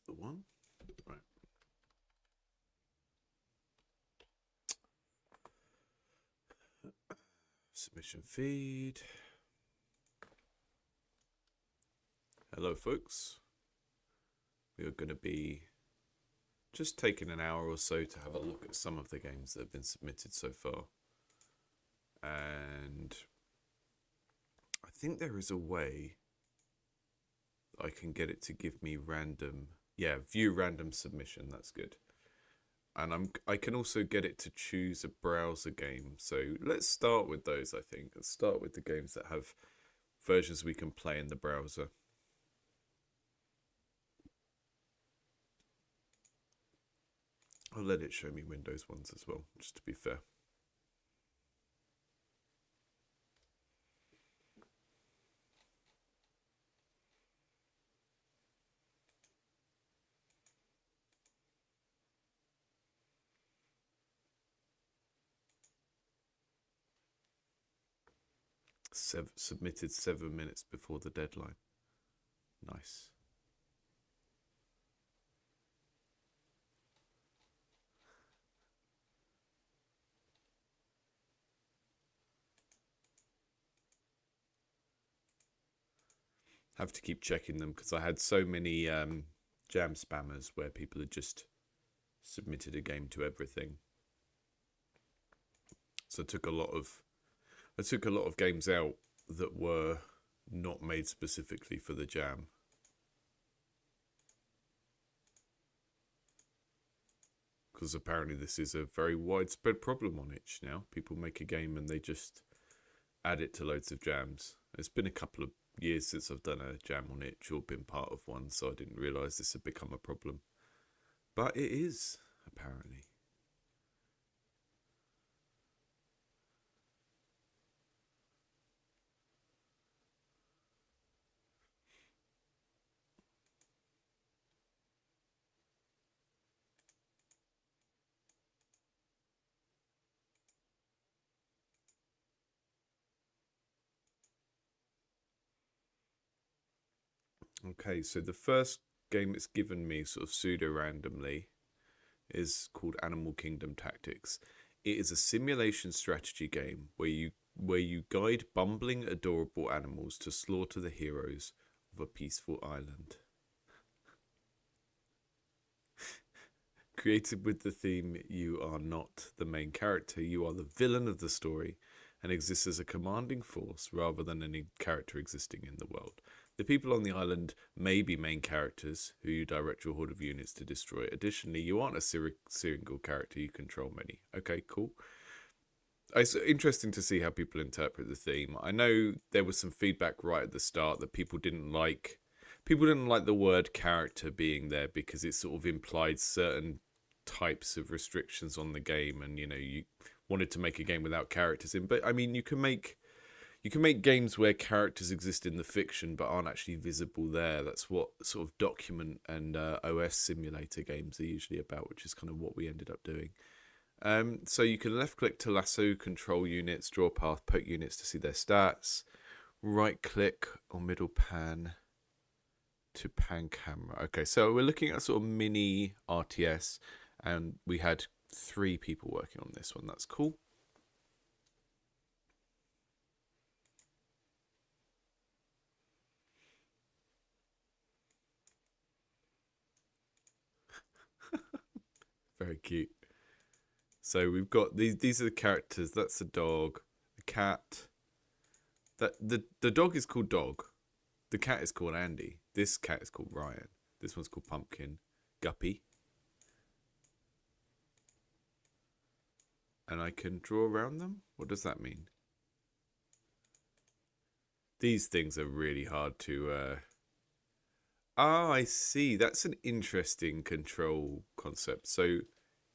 the one. Right. Submission feed. Hello, folks. We are going to be just taking an hour or so to have a look at some of the games that have been submitted so far. And I think there is a way I can get it to give me random, view random submission. That's good. And I can also get it to choose a browser game. So let's start with those, I think. Let's start with the games that have versions we can play in the browser. I'll let it show me Windows ones as well, just to be fair. Submitted 7 minutes before the deadline. Nice. Have to keep checking them because I had so many jam spammers where people had just submitted a game to everything. So I took a lot of games out that were not made specifically for the jam. Because apparently this is a very widespread problem on itch now. People make a game and they just add it to loads of jams. It's been a couple of years since I've done a jam on itch or been part of one, so I didn't realise this had become a problem. But it is, apparently. Okay, so the first game it's given me sort of pseudo-randomly is called Animal Kingdom Tactics. It is a simulation strategy game where you guide bumbling, adorable animals to slaughter the heroes of a peaceful island. Created with the theme, you are not the main character, you are the villain of the story and exist as a commanding force rather than any character existing in the world. The people on the island may be main characters who you direct your horde of units to destroy. Additionally, you aren't a single character, you control many. Okay, cool. It's interesting to see how people interpret the theme. I know there was some feedback right at the start that people didn't like the word character being there because it sort of implied certain types of restrictions on the game, and you wanted to make a game without characters in. But I mean, you can make games where characters exist in the fiction but aren't actually visible there. That's what sort of document and OS simulator games are usually about, which is kind of what we ended up doing. So you can left click to lasso control units, draw path, poke units to see their stats. Right click or middle pan to pan camera. Okay, so we're looking at sort of mini RTS, and we had 3 people working on this one. That's cool. Very cute. So we've got these are the characters. That's the dog, the cat. The dog is called Dog. The cat is called Andy. This cat is called Ryan. This one's called Pumpkin. Guppy. And I can draw around them? What does that mean? These things are really hard to... I see. That's an interesting control concept. So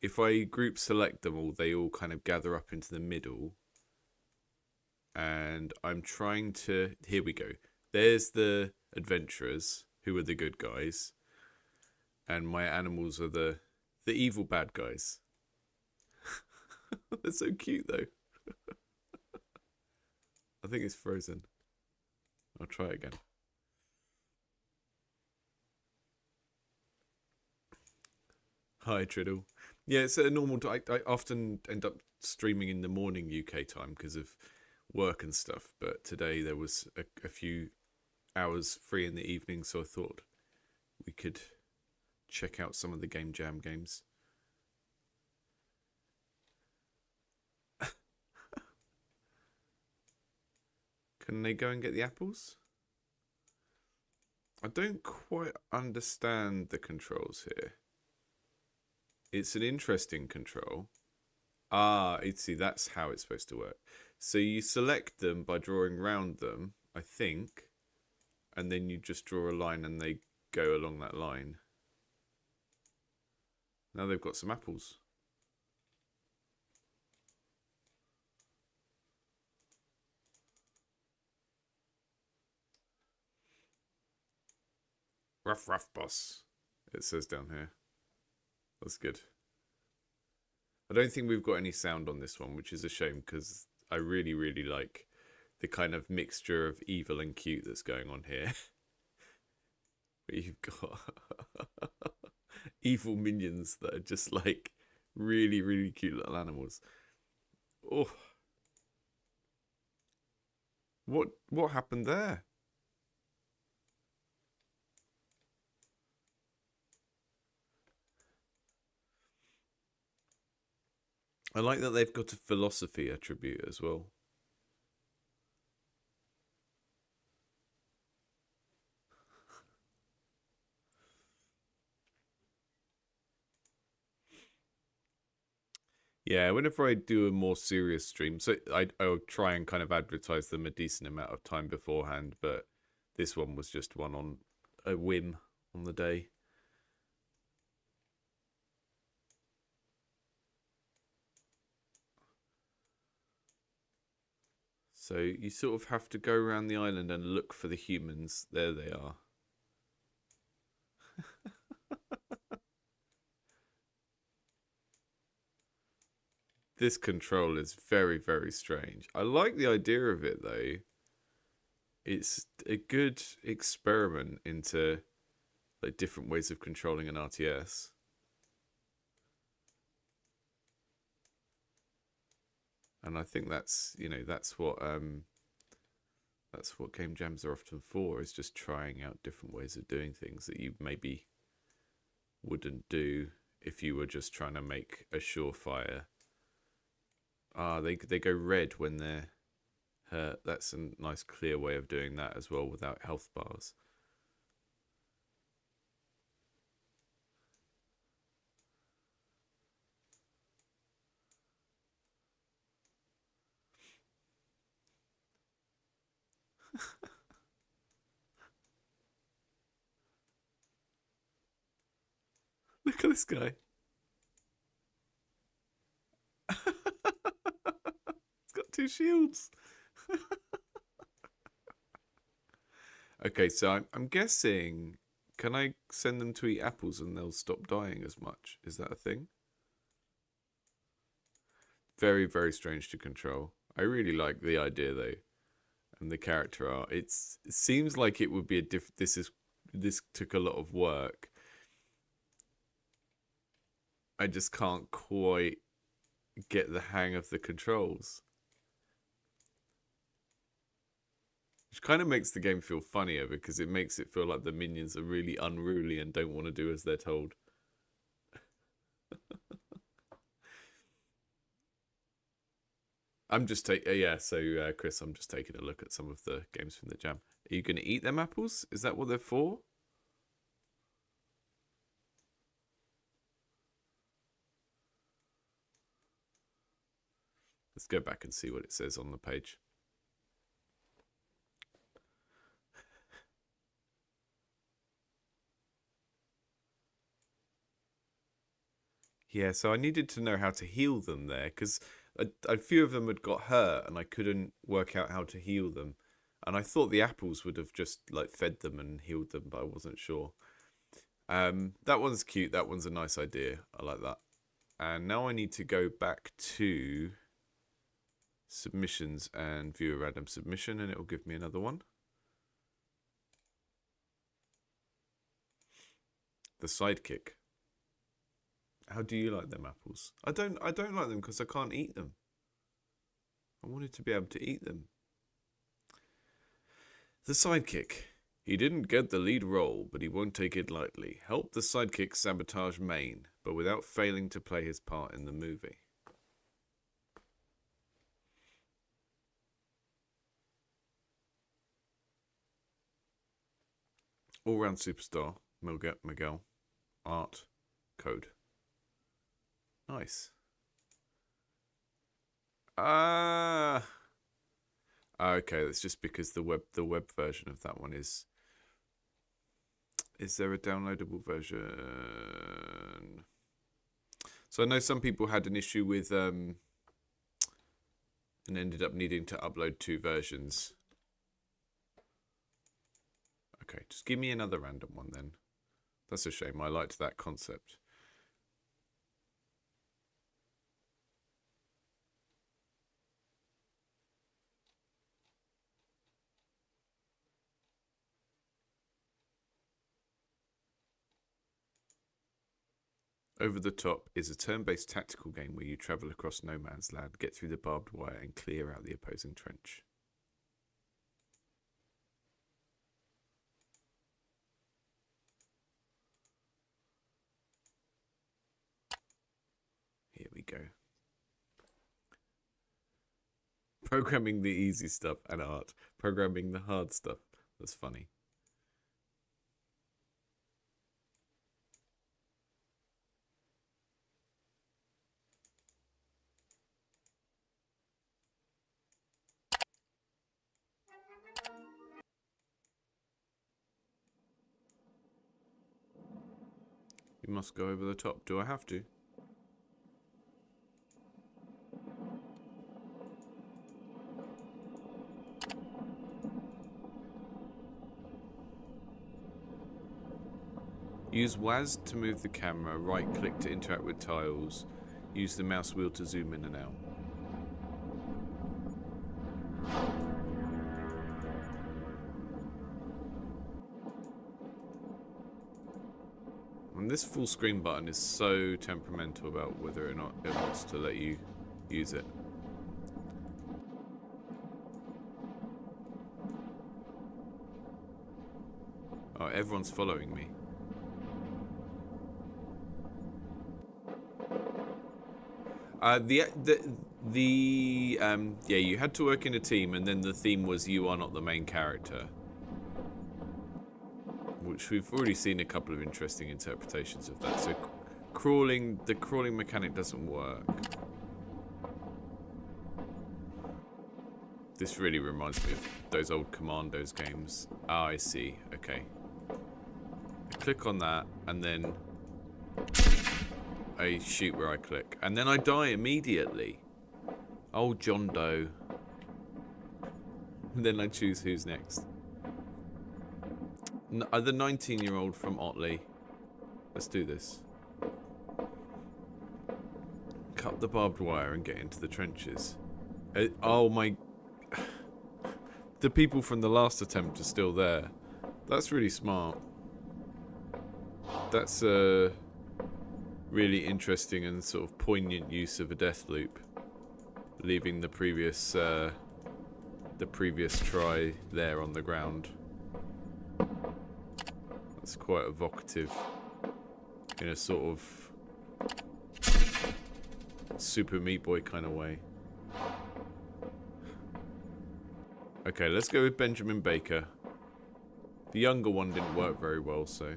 if I group select them all, they all kind of gather up into the middle. And I'm trying to... Here we go. There's the adventurers, who are the good guys. And my animals are the evil bad guys. They're so cute, though. I think it's frozen. I'll try it again. Hi, Triddle. Yeah, it's a normal. I often end up streaming in the morning UK time because of work and stuff. But today there was a few hours free in the evening, so I thought we could check out some of the Game Jam games. Can they go and get the apples? I don't quite understand the controls here. It's an interesting control. Ah, see, that's how it's supposed to work. So you select them by drawing round them, I think, and then you just draw a line and they go along that line. Now they've got some apples. Rough, rough boss, it says down here. That's good. I don't think we've got any sound on this one, which is a shame because I really, really like the kind of mixture of evil and cute that's going on here. You've got evil minions that are just like really, really cute little animals. Oh, what happened there? I like that they've got a philosophy attribute as well. Yeah, whenever I do a more serious stream, so I'll try and kind of advertise them a decent amount of time beforehand, but this one was just one on a whim on the day. So you sort of have to go around the island and look for the humans. There they are. This control is very, very strange. I like the idea of it though. It's a good experiment into like different ways of controlling an RTS. And I think that's that's what game jams are often for, is just trying out different ways of doing things that you maybe wouldn't do if you were just trying to make a surefire. Ah, they go red when they're hurt. That's a nice clear way of doing that as well without health bars. Look at this guy. It's got two shields. Okay, so I'm guessing, can I send them to eat apples and they'll stop dying as much? Is that a thing? Very, very strange to control. I really like the idea though, and the character art. It seems like it would be a this took a lot of work. I just can't quite get the hang of the controls. Which kind of makes the game feel funnier because it makes it feel like the minions are really unruly and don't want to do as they're told. I'm just taking, yeah, so Chris, I'm just taking a look at some of the games from the jam. Are you going to eat them apples? Is that what they're for? Let's go back and see what it says on the page. Yeah, so I needed to know how to heal them there because a few of them had got hurt and I couldn't work out how to heal them. And I thought the apples would have just like fed them and healed them, but I wasn't sure. That one's cute. That one's a nice idea. I like that. And now I need to go back to submissions and view a random submission, and it will give me another one. The Sidekick. How do you like them apples? I don't like them because I can't eat them. I wanted to be able to eat them. The Sidekick. He didn't get the lead role, but he won't take it lightly. Help the Sidekick sabotage Maine, but without failing to play his part in the movie. All-round superstar, Miguel. Art, code. Nice. Okay, that's just because the web version of that one is. Is there a downloadable version? So I know some people had an issue with and ended up needing to upload 2 versions. Okay, just give me another random one then. That's a shame. I liked that concept. Over the Top is a turn-based tactical game where you travel across no man's land, get through the barbed wire, and clear out the opposing trench. Here we go. Programming the easy stuff and art. Programming the hard stuff. That's funny. You must go over the top. Do I have to? Use WAS to move the camera, right click to interact with tiles, use the mouse wheel to zoom in and out. And this full screen button is so temperamental about whether or not it wants to let you use it. Oh, everyone's following me. Yeah, you had to work in a team, and then the theme was you are not the main character, which we've already seen a couple of interesting interpretations of that. So, the crawling mechanic doesn't work. This really reminds me of those old Commandos games. Ah, I see. Okay. I click on that, and then I shoot where I click, and then I die immediately. Oh, John Doe. And then I choose who's next. The 19-year-old from Otley. Let's do this. Cut the barbed wire and get into the trenches. Oh my... The people from the last attempt are still there. That's really smart. That's a really interesting and sort of poignant use of a death loop, leaving the previous try there on the ground. That's quite evocative in a sort of Super Meat Boy kind of way. Okay, let's go with Benjamin Baker. The younger one didn't work very well, so...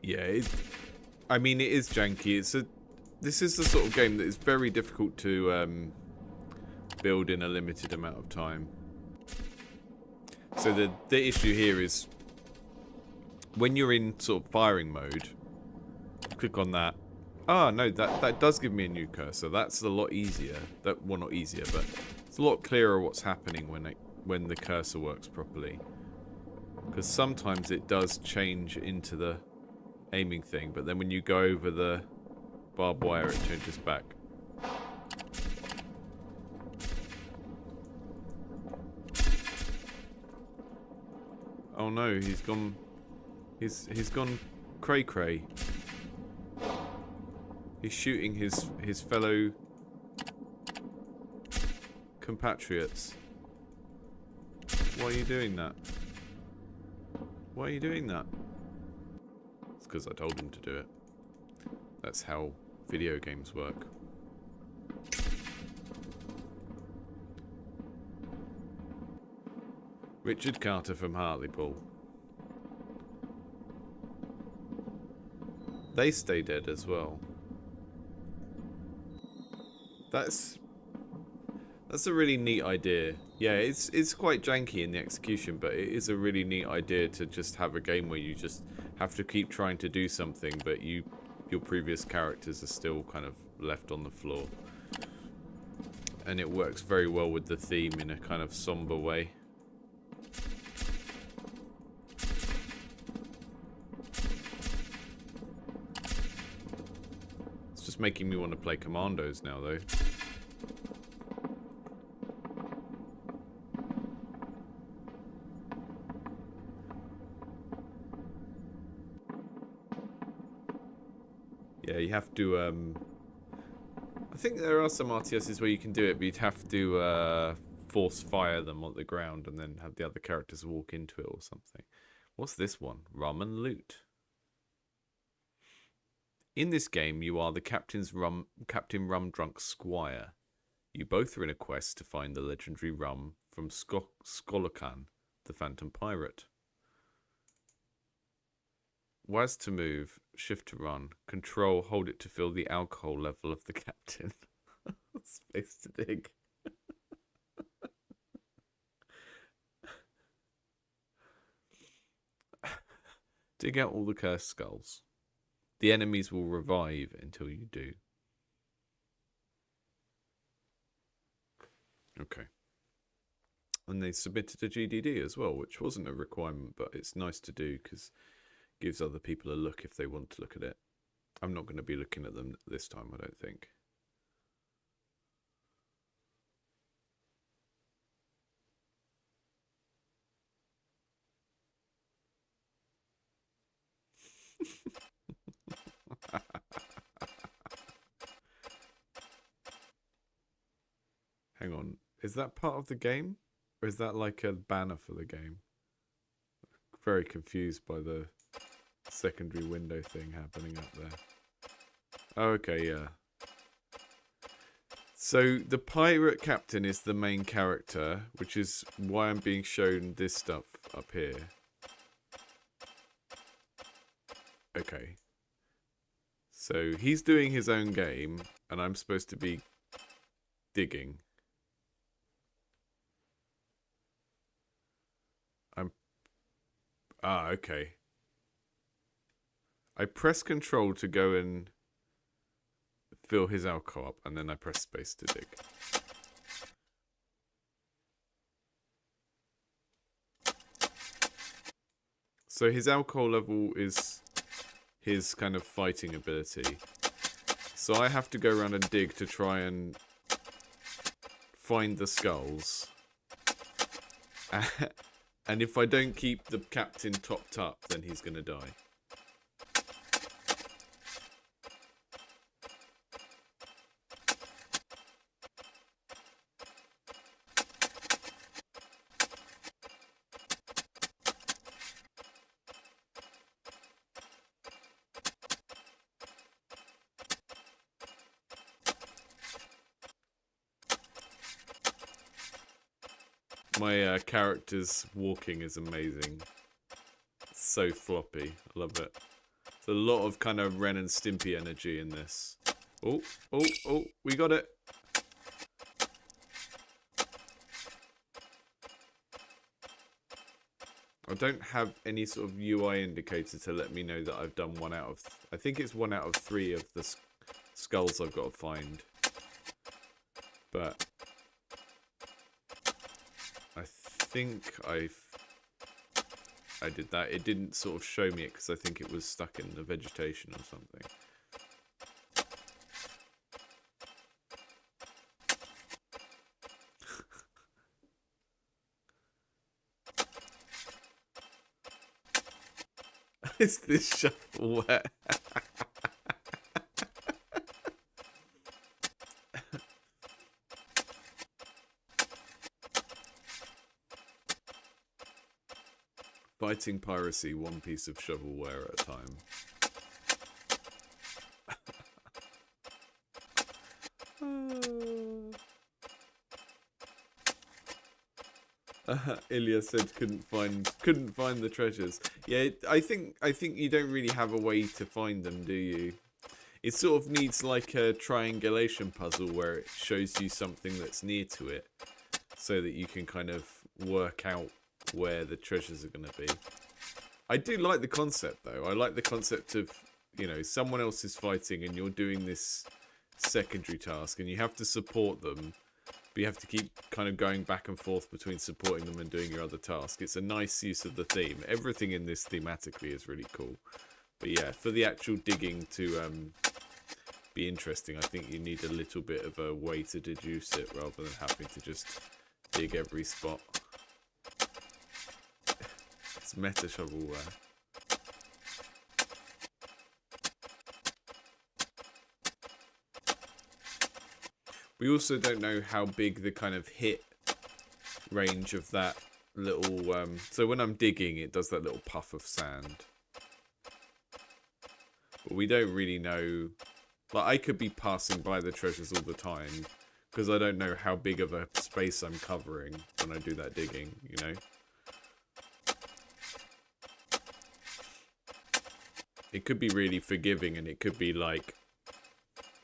Yeah, I mean, it is janky. This is the sort of game that is very difficult to build in a limited amount of time. So the issue here is when you're in sort of firing mode, click on that. Ah, no, that does give me a new cursor. That's a lot easier. Well, not easier, but it's a lot clearer what's happening when the cursor works properly. Because sometimes it does change into the aiming thing, but then when you go over the barbed wire, it changes back. Oh no, he's gone. He's gone cray cray. He's shooting his fellow compatriots. Why are you doing that? Why are you doing that? It's because I told him to do it. That's how video games work. Richard Carter from Hartlepool. They stay dead as well. That's a really neat idea. Yeah, it's quite janky in the execution, but it is a really neat idea to just have a game where you just have to keep trying to do something, but your previous characters are still kind of left on the floor. And it works very well with the theme in a kind of somber way. It's just making me want to play Commandos now, though. Yeah, you have to, I think there are some RTSs where you can do it, but you'd have to force fire them on the ground and then have the other characters walk into it or something. What's this one? Rum and Loot. In this game, you are the Captain Rumdrunk Squire. You both are in a quest to find the legendary rum from Skolokan, the Phantom Pirate. WAS to move, shift to run, control, hold it to fill the alcohol level of the captain. Space to dig. Dig out all the cursed skulls. The enemies will revive until you do. Okay. And they submitted a GDD as well, which wasn't a requirement, but it's nice to do because it gives other people a look if they want to look at it. I'm not going to be looking at them this time, I don't think. Hang on, is that part of the game? Or is that like a banner for the game? Very confused by the secondary window thing happening up there. Oh, okay, yeah. So the pirate captain is the main character, which is why I'm being shown this stuff up here. Okay. So he's doing his own game, and I'm supposed to be digging. Okay. I press control to go and fill his alcohol up, and then I press space to dig. So his alcohol level is his kind of fighting ability. So I have to go around and dig to try and find the skulls. And if I don't keep the captain topped up, then he's going to die. My character's walking is amazing. It's so floppy. I love it. There's a lot of kind of Ren and Stimpy energy in this. Oh, oh, oh, we got it. I don't have any sort of UI indicator to let me know that I've done 1 out of... I think it's 1 out of 3 of the skulls I've got to find. But I think I did that. It didn't sort of show me it because I think it was stuck in the vegetation or something. Is this shovelware? Fighting piracy, 1 piece of shovelware at a time. Ilya said couldn't find the treasures. Yeah, I think you don't really have a way to find them, do you? It sort of needs like a triangulation puzzle where it shows you something that's near to it, so that you can kind of work out where the treasures are going to be. I do like the concept though. I like the concept of, you know, someone else is fighting and you're doing this secondary task and you have to support them. But you have to keep kind of going back and forth between supporting them and doing your other task. It's a nice use of the theme. Everything in this thematically is really cool. But yeah, for the actual digging to be interesting, I think you need a little bit of a way to deduce it rather than having to just dig every spot. It's meta shovelware. We also don't know how big the kind of hit range of that little... so when I'm digging, it does that little puff of sand. But we don't really know... Like, I could be passing by the treasures all the time, because I don't know how big of a space I'm covering when I do that digging, you know? It could be really forgiving, and it could be like,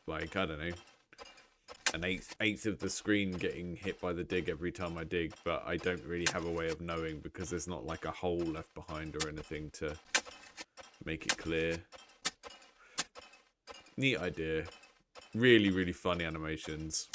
I don't know, an eighth of the screen getting hit by the dig every time I dig, but I don't really have a way of knowing because there's not like a hole left behind or anything to make it clear. Neat idea. Really, really funny animations.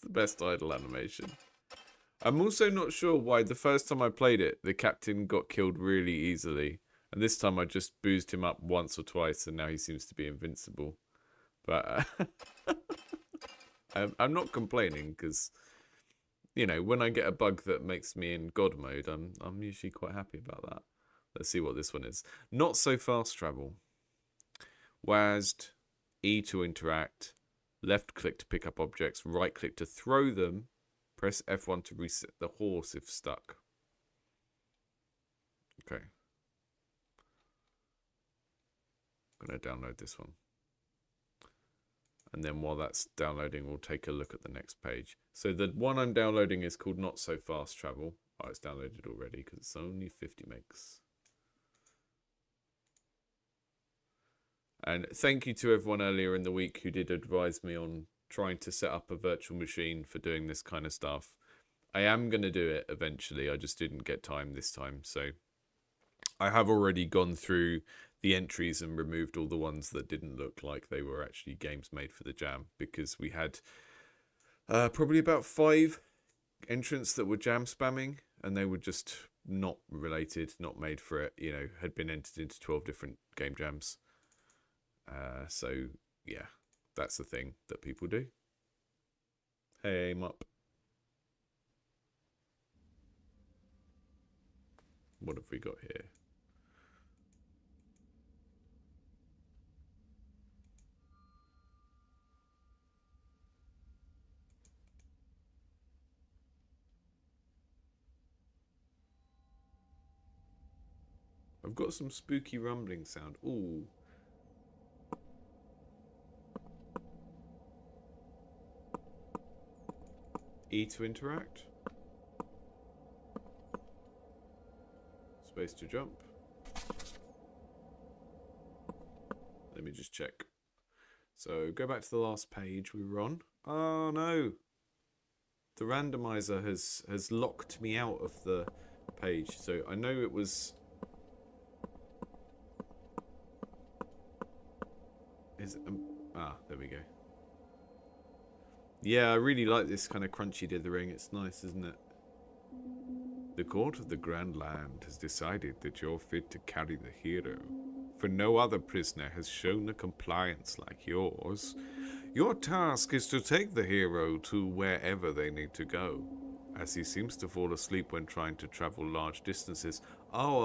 Best idle animation. I'm also not sure why the first time I played it, the captain got killed really easily. And this time I just boozed him up once or twice and now he seems to be invincible. But I'm not complaining because, you know, when I get a bug that makes me in God mode, I'm usually quite happy about that. Let's see what this one is. Not so fast travel. WASD, E to interact. Left click to pick up objects, right click to throw them, press F1 to reset the horse if stuck. Okay. I'm going to download this one. And then while that's downloading, we'll take a look at the next page. So the one I'm downloading is called Not So Fast Travel. Oh, it's downloaded already because it's only 50 megs. And thank you to everyone earlier in the week who did advise me on trying to set up a virtual machine for doing this kind of stuff. I am going to do it eventually. I just didn't get time this time. So I have already gone through the entries and removed all the ones that didn't look like they were actually games made for the jam, because we had probably about 5 entrants that were jam spamming and they were just not related, not made for it, you know, had been entered into 12 different game jams. So yeah, that's the thing that people do. Hey, aim up. What have we got here? I've got some spooky rumbling sound. Ooh. E to interact. Space to jump. Let me just check. So go back to the last page we were on. Oh no! The randomizer has locked me out of the page. So I know it was... there we go. Yeah, I really like this kind of crunchy dithering. It's nice, isn't it? The court of the Grand Land has decided that you're fit to carry the hero, for no other prisoner has shown a compliance like yours. Your task is to take the hero to wherever they need to go, as he seems to fall asleep when trying to travel large distances. Oh,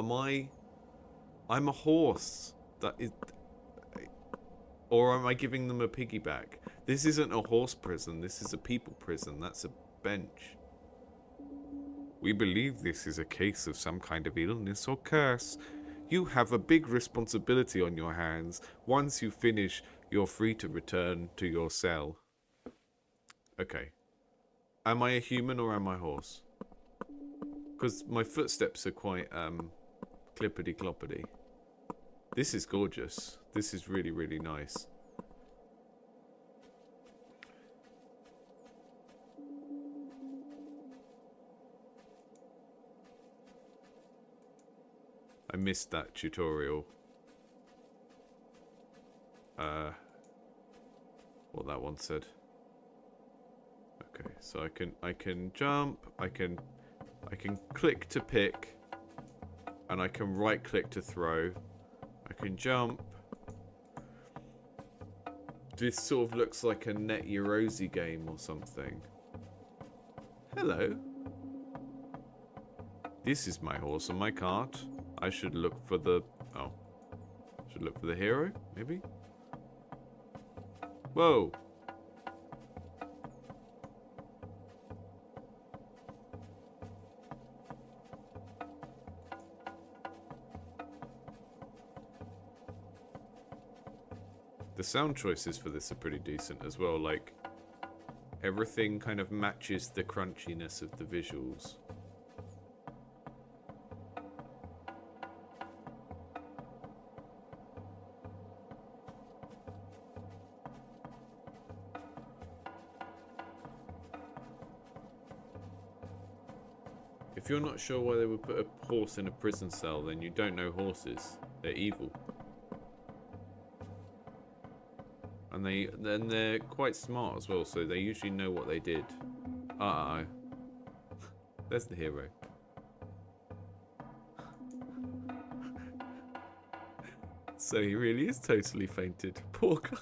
I'm a horse. That is... Or am I giving them a piggyback? This isn't a horse prison, this is a people prison. That's a bench. We believe this is a case of some kind of illness or curse. You have a big responsibility on your hands. Once you finish, you're free to return to your cell. Okay. Am I a human or am I a horse? Because my footsteps are quite clippity-cloppity. This is gorgeous. This is really, really nice. I missed that tutorial. What that one said. Okay, so I can jump, I can click to pick, and I can right click to throw. I can jump. This sort of looks like a Net Eurosy game or something. Hello. This is my horse and my cart. I should look for the... Oh. Should look for the hero, maybe? Whoa. The sound choices for this are pretty decent as well. Like, everything kind of matches the crunchiness of the visuals. If you're not sure why they would put a horse in a prison cell, then you don't know horses. They're evil. And they're quite smart as well, so they usually know what they did. Uh-oh. There's the hero. So he really is totally fainted. Poor guy.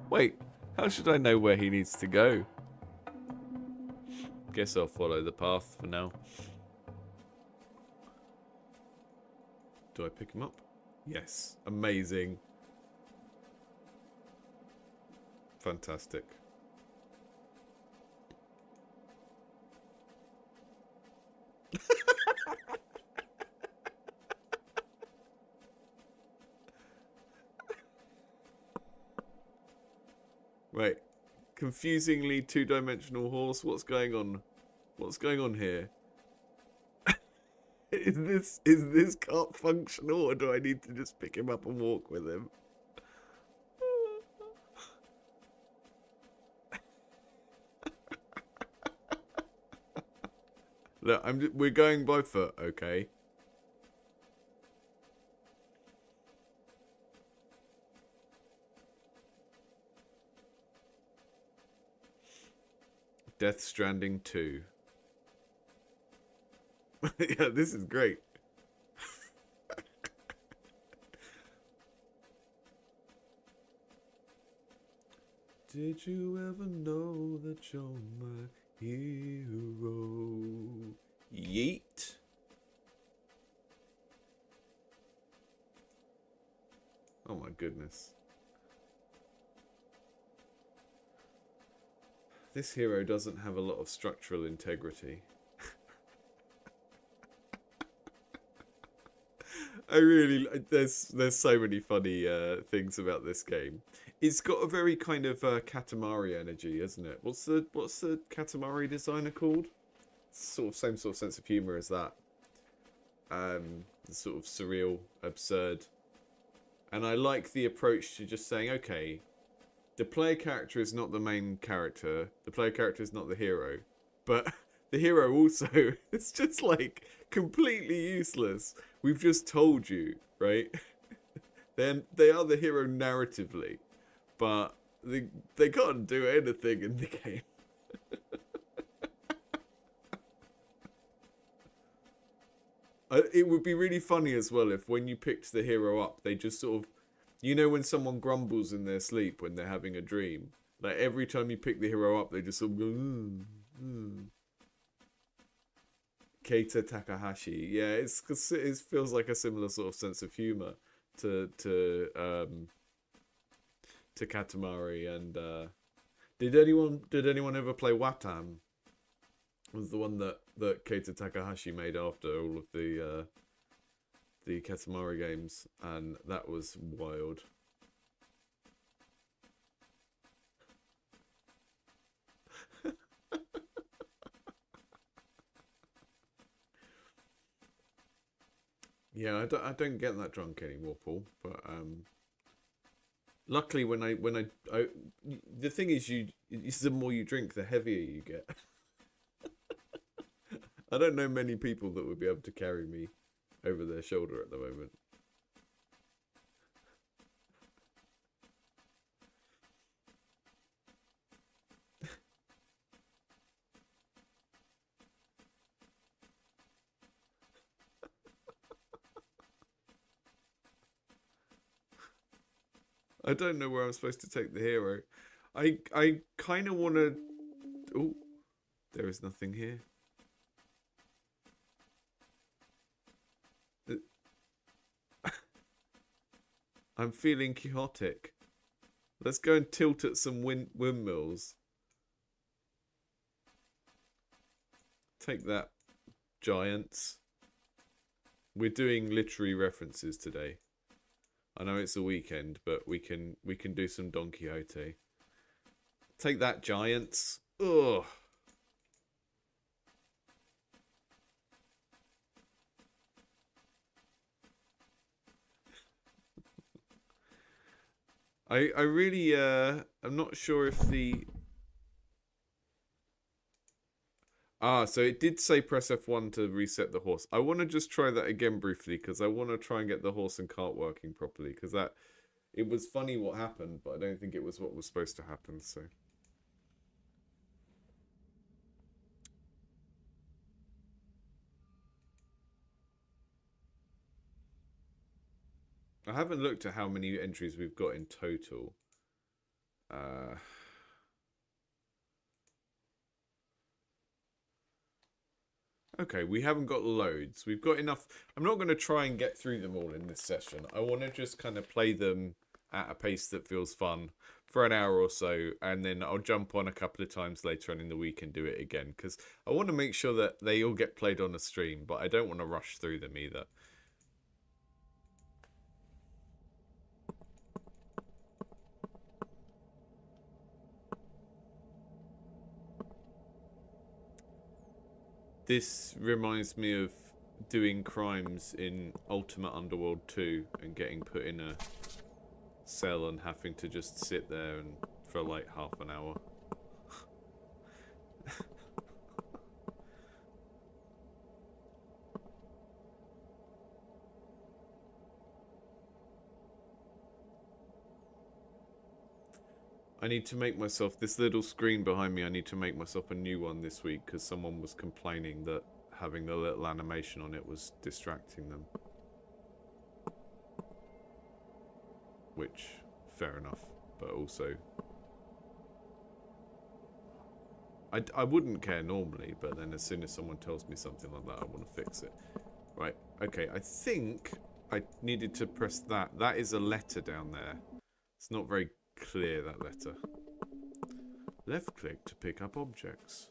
Wait, how should I know where he needs to go? Guess I'll follow the path for now. Do I pick him up? Yes. Amazing. Fantastic. Right. Confusingly two-dimensional horse. What's going on? What's going on here? Is this cart functional, or do I need to just pick him up and walk with him? Look, we're going by foot, okay? Death Stranding 2. Yeah, this is great. Did you ever know that you're my hero? Yeet. Oh my goodness. This hero doesn't have a lot of structural integrity. I really there's so many funny things about this game. It's got a very kind of Katamari energy, isn't it? What's the Katamari designer called? Sort of same sort of sense of humor as that. Sort of surreal, absurd. And I like the approach to just saying, okay, the player character is not the main character. The player character is not the hero. But the hero also is just like completely useless. We've just told you, right? Then they are the hero narratively, but they can't do anything in the game. It would be really funny as well if when you picked the hero up, they just sort of, you know, when someone grumbles in their sleep when they're having a dream, like every time you pick the hero up, they just sort of go, Keita Takahashi. Yeah, it feels like a similar sort of sense of humor to Katamari. And did anyone ever play Watam? It was the one that Keita Takahashi made after all of the Katamari games, and that was wild. Yeah, I don't get that drunk anymore, Paul. But luckily, when I the thing is, the more you drink, the heavier you get. I don't know many people that would be able to carry me over their shoulder at the moment. I don't know where I'm supposed to take the hero. I kind of want to... Oh, there is nothing here. I'm feeling chaotic. Let's go and tilt at some windmills. Take that, giants. We're doing literary references today. I know it's a weekend, but we can do some Don Quixote. Take that, giants. Ugh. I really I'm not sure if the so it did say press F1 to reset the horse. I want to just try that again briefly because I want to try and get the horse and cart working properly because it was funny what happened, but I don't think it was what was supposed to happen, so I haven't looked at how many entries we've got in total. Okay, we haven't got loads. We've got enough. I'm not going to try and get through them all in this session. I want to just kind of play them at a pace that feels fun for an hour or so, and then I'll jump on a couple of times later on in the week and do it again, because I want to make sure that they all get played on a stream, but I don't want to rush through them either. This reminds me of doing crimes in Ultimate Underworld 2 and getting put in a cell and having to just sit there and for like half an hour. I need to make myself, this little screen behind me, I need to make myself a new one this week because someone was complaining that having the little animation on it was distracting them. Which, fair enough, but also... I wouldn't care normally, but then as soon as someone tells me something like that, I want to fix it. Right, okay, I think I needed to press that. That is a letter down there. It's not very clear, that letter. Left click to pick up objects.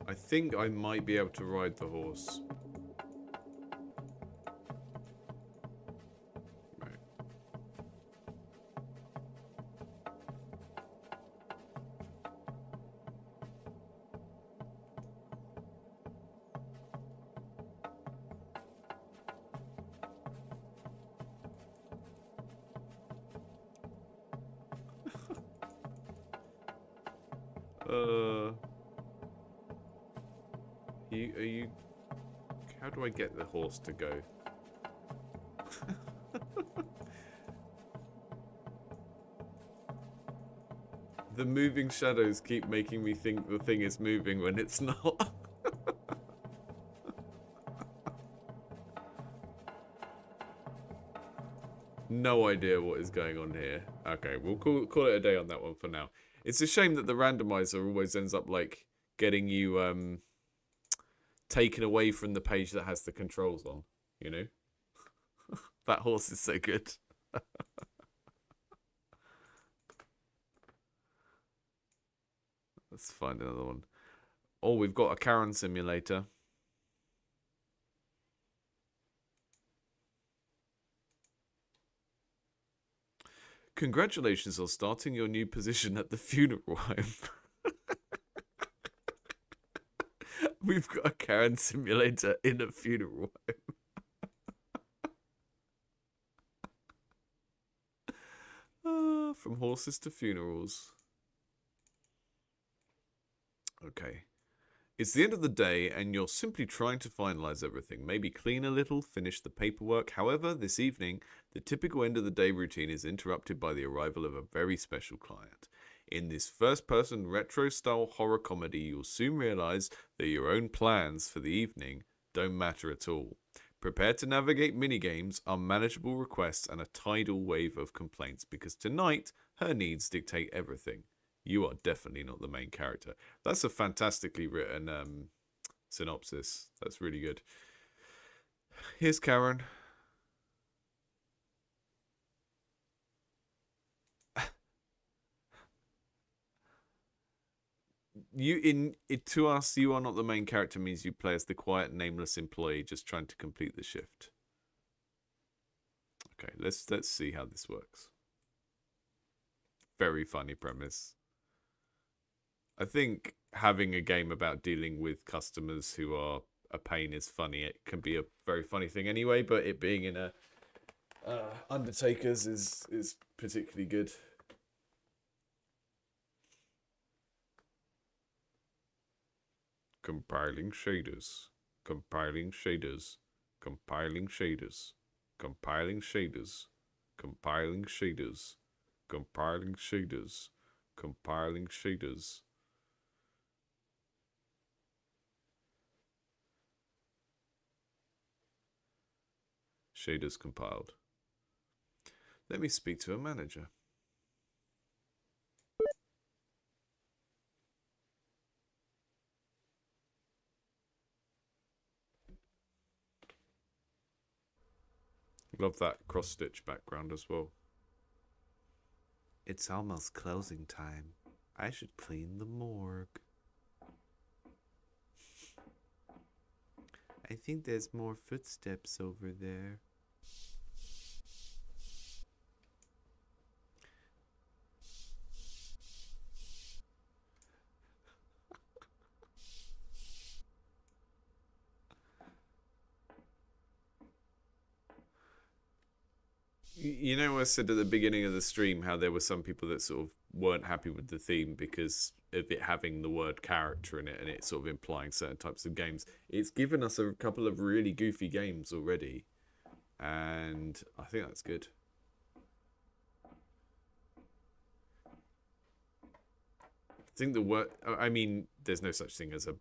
I think I might be able to ride the horse. Right. Are you... How do I get the horse to go? The moving shadows keep making me think the thing is moving when it's not. No idea what is going on here. Okay, we'll call it a day on that one for now. It's a shame that the randomizer always ends up like getting you taken away from the page that has the controls on, you know? That horse is so good. Let's find another one. Oh, we've got a Karen simulator. Congratulations on starting your new position at the funeral home. We've got a Karen simulator in a funeral home. From horses to funerals. Okay. It's the end of the day and you're simply trying to finalize everything. Maybe clean a little, finish the paperwork. However, this evening, the typical end of the day routine is interrupted by the arrival of a very special client. In this first-person retro-style horror comedy, you'll soon realize that your own plans for the evening don't matter at all. Prepare to navigate minigames, unmanageable requests, and a tidal wave of complaints, because tonight, her needs dictate everything. You are definitely not the main character. That's a fantastically written synopsis. That's really good. Here's Karen. To us, you are not the main character means you play as the quiet, nameless employee just trying to complete the shift. Okay, let's see how this works. Very funny premise. I think having a game about dealing with customers who are a pain is funny. It can be a very funny thing anyway, but it being in a Undertaker's is particularly good. Compiling shaders. Compiling shaders. Compiling shaders. Compiling shaders. Compiling shaders. Compiling shaders. Compiling shaders. Shaders compiled. Let me speak to a manager. Love that cross-stitch background as well. It's almost closing time. I should clean the morgue. I think there's more footsteps over there. You know, I said at the beginning of the stream how there were some people that sort of weren't happy with the theme because of it having the word character in it and it sort of implying certain types of games. It's given us a couple of really goofy games already, and I think that's good. I think the word, I mean, there's no such thing as a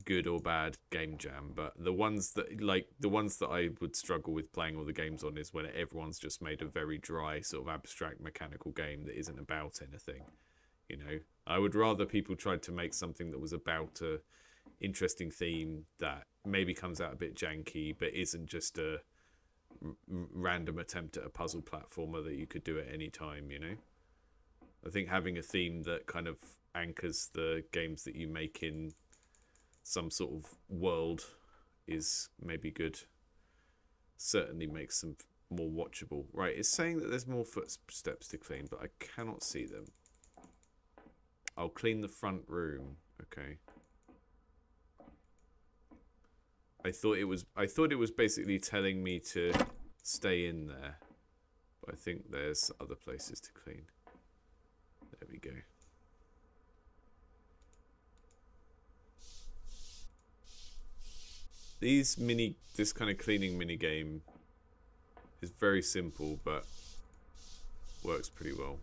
good or bad game jam, but the ones that I would struggle with playing all the games on is when everyone's just made a very dry sort of abstract mechanical game that isn't about anything. You know, I would rather people tried to make something that was about a interesting theme that maybe comes out a bit janky but isn't just a random attempt at a puzzle platformer that you could do at any time, you know. I think having a theme that kind of anchors the games that you make in some sort of world is maybe good. Certainly makes them more watchable. Right, it's saying that there's more footsteps to clean, but I cannot see them. I'll clean the front room. Okay. I thought it was basically telling me to stay in there. But I think there's other places to clean. There we go. This kind of cleaning mini game is very simple, but works pretty well.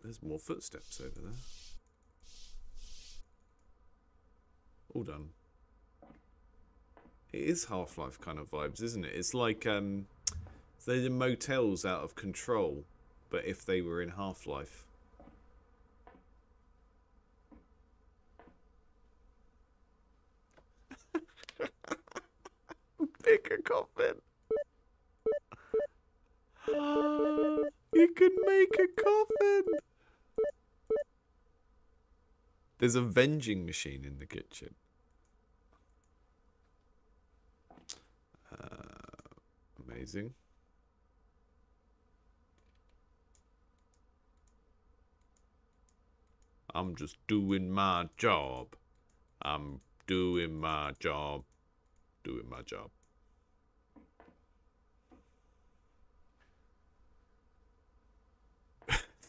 There's more footsteps over there. All done. It is Half-Life kind of vibes, isn't it? It's like they're the motels out of Control, but if they were in Half-Life. Pick a coffin. You can make a coffin. There's a vending machine in the kitchen. Amazing. I'm just doing my job. I'm doing my job. Doing my job.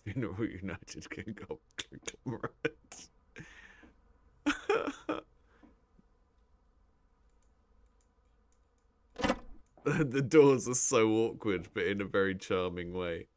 Funeral United Conglomerates. The doors are so awkward, but in a very charming way.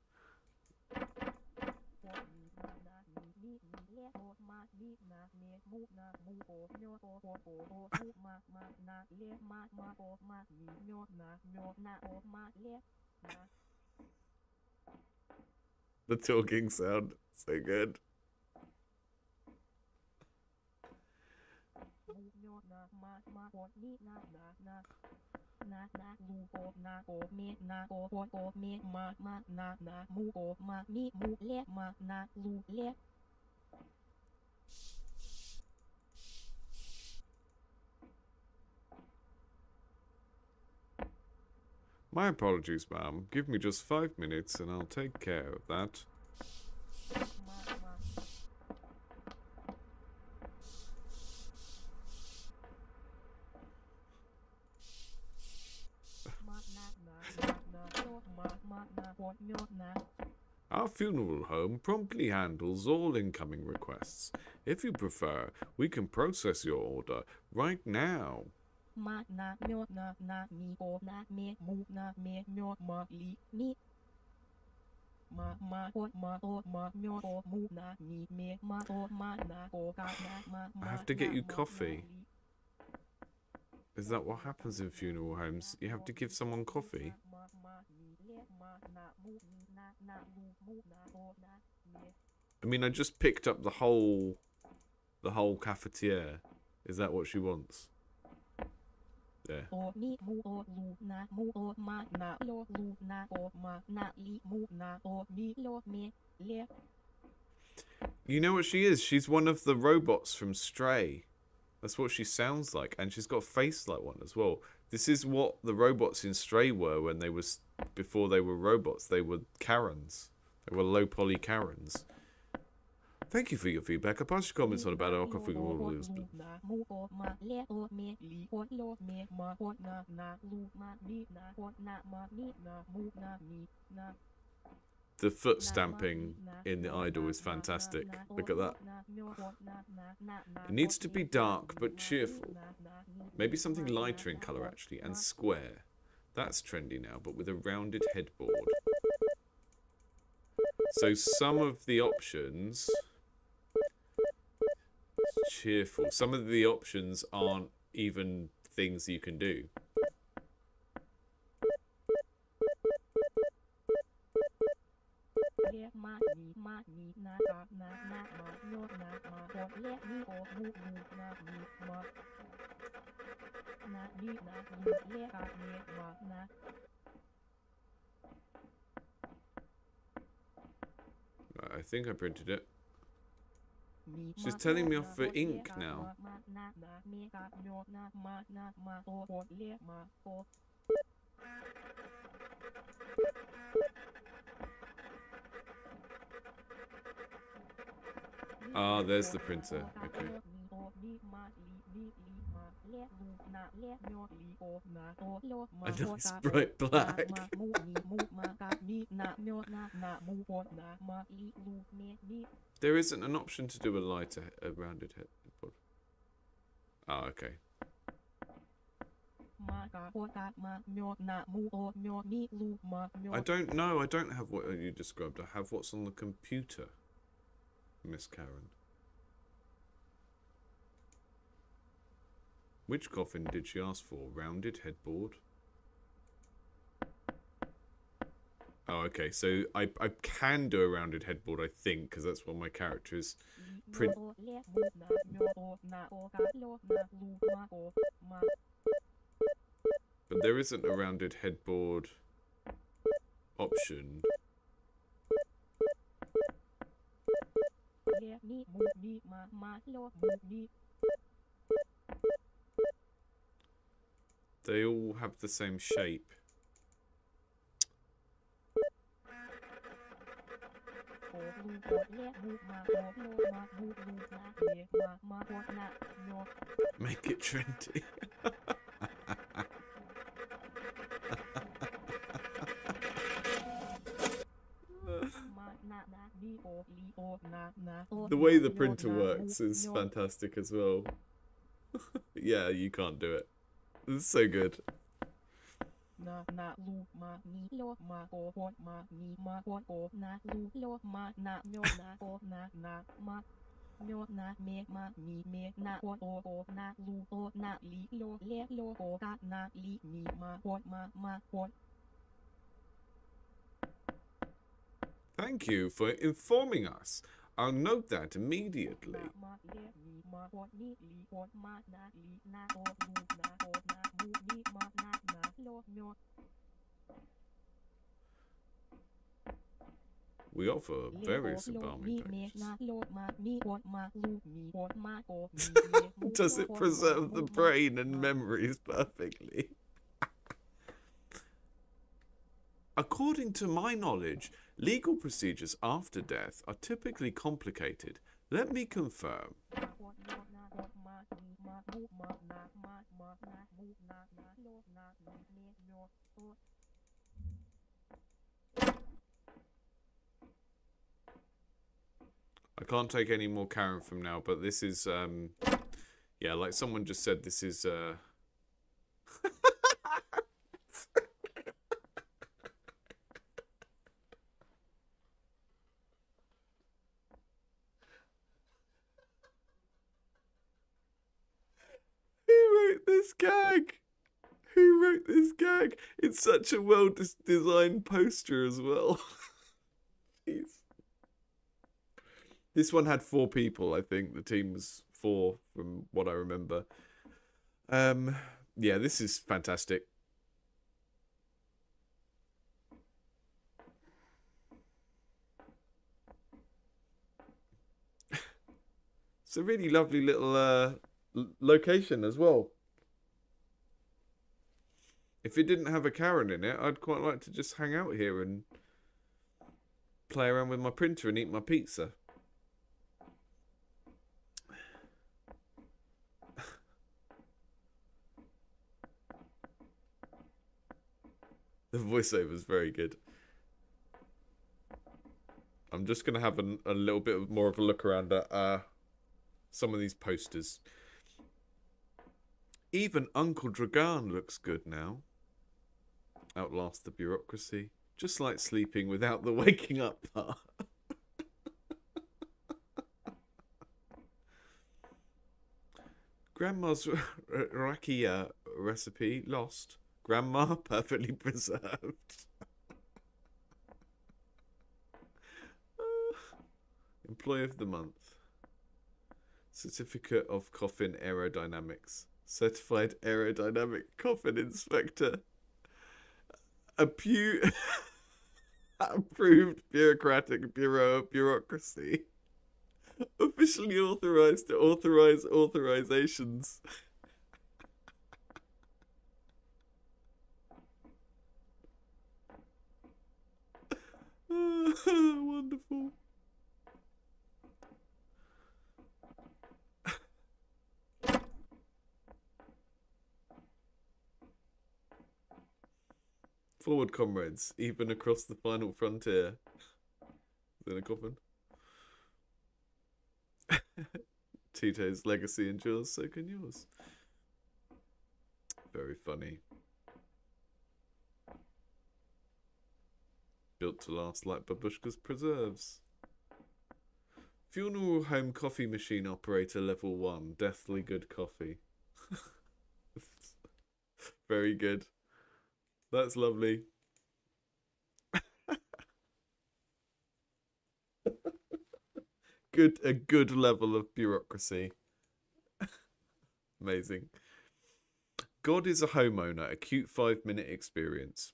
The talking sound, so good. My apologies, ma'am. Give me just 5 minutes and I'll take care of that. Our funeral home promptly handles all incoming requests. If you prefer, we can process your order right now. I have to get you coffee. Is that what happens in funeral homes? You have to give someone coffee? I mean, I just picked up the whole cafetiere. Is that what she wants? There. You know what she is? She's one of the robots from Stray. That's what she sounds like, and she's got a face like one as well. This is what the robots in Stray were when they was before they were robots. They were Karens. They were low poly Karens. Thank you for your feedback. I'll pass your comments on about our coffee. The foot stamping in the idol is fantastic. Look at that. It needs to be dark but cheerful. Maybe something lighter in colour actually, and square. That's trendy now, but with a rounded headboard. So some of the options... cheerful. Some of the options aren't even things you can do. I think I printed it. She's telling me off for ink now. Ah, there's the printer. Okay. A nice bright black. There isn't an option to do a lighter, a rounded headboard. Ah, okay. I don't know. I don't have what you described. I have what's on the computer, Miss Karen. Which coffin did she ask for? Rounded headboard? Oh, okay. So I can do a rounded headboard, I think, because that's what my character is. But there isn't a rounded headboard option. They all have the same shape. Make it trendy. The way the printer works is fantastic as well. Yeah, you can't do it. It's so good. Thank you for informing us. I'll note that immediately. We offer various embalming techniques. Does it preserve the brain and memories perfectly? According to my knowledge, legal procedures after death are typically complicated. Let me confirm. I can't take any more Karen from now, but this is, yeah, like someone just said, this is, Who wrote this gag? Who wrote this gag? It's such a well-designed poster as well. Jeez. This one had 4 people, I think. The team was 4 from what I remember. Yeah, this is fantastic. It's a really lovely little location as well. If it didn't have a Karen in it, I'd quite like to just hang out here and play around with my printer and eat my pizza. The voiceover is very good. I'm just going to have a little bit more of a look around at some of these posters. Even Uncle Dragan looks good now. Outlast the bureaucracy. Just like sleeping without the waking up part. Grandma's rakia recipe lost. Grandma perfectly preserved. Employee of the month. Certificate of Coffin Aerodynamics. Certified Aerodynamic Coffin Inspector. Approved bureaucratic bureau of bureaucracy. Officially authorized to authorize authorizations. Wonderful. Forward, comrades, even across the final frontier. Is in a coffin? Tito's legacy endures, so can yours. Very funny. Built to last like Babushka's preserves. Funeral home coffee machine operator level 1. Deathly good coffee. Very good. That's lovely. A good level of bureaucracy. Amazing. God is a homeowner, a cute 5-minute experience.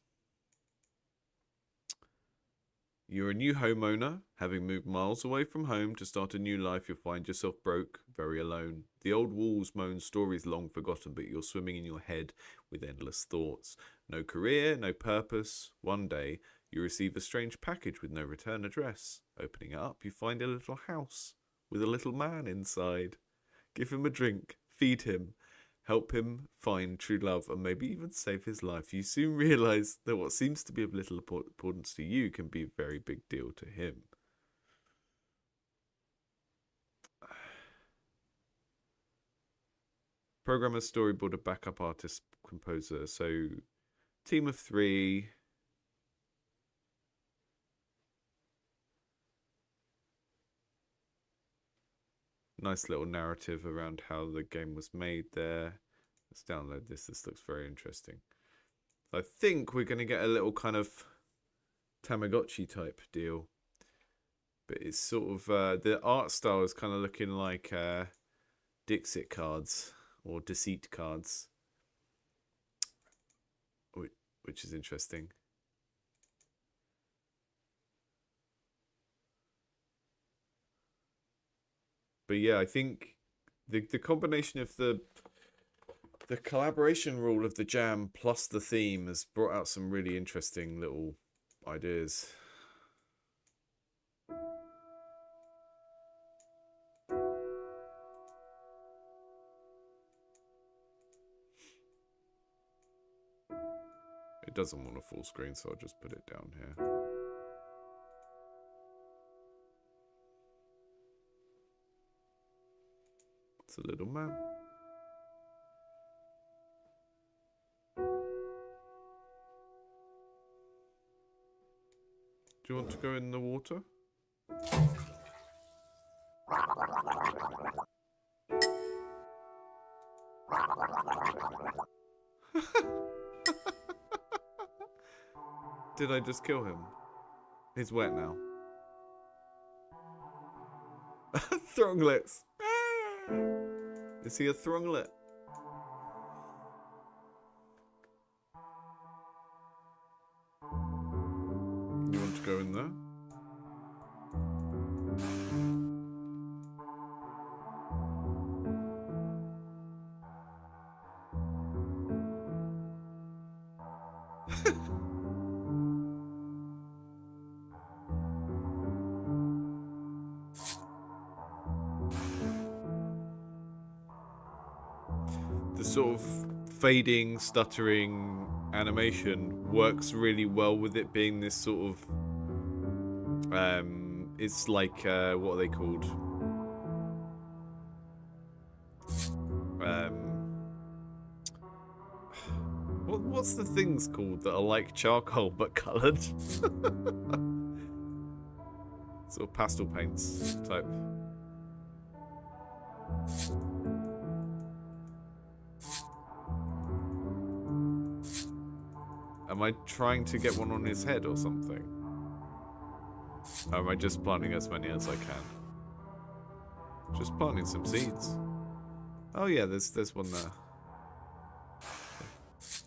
You're a new homeowner, having moved miles away from home to start a new life. You'll find yourself broke, very alone. The old walls moan stories long forgotten, but you're swimming in your head with endless thoughts. No career, no purpose. One day, you receive a strange package with no return address. Opening it up, you find a little house with a little man inside. Give him a drink, feed him, help him find true love, and maybe even save his life. You soon realize that what seems to be of little importance to you can be a very big deal to him. Programmer, storyboarder, backup artist, composer. So, team of 3. Nice little narrative around how the game was made there. Let's download this. This looks very interesting. I think we're going to get a little kind of Tamagotchi type deal. But it's sort of, the art style is kind of looking like Dixit cards or Deceit cards. Which is interesting. But yeah, I think the combination of the collaboration rule of the jam plus the theme has brought out some really interesting little ideas. It doesn't want a full screen, so I'll just put it down here. It's a little man. Do you want to go in the water? Did I just kill him? He's wet now. Thronglets. Is he a thronglet? You want to go in there? The sort of fading, stuttering animation works really well with it being this sort of it's like what are they called? What's the things called that are like charcoal but coloured? Sort of pastel paints type. Am I trying to get one on his head or something? Or am I just planting as many as I can? Just planting some seeds. Oh yeah, there's one there.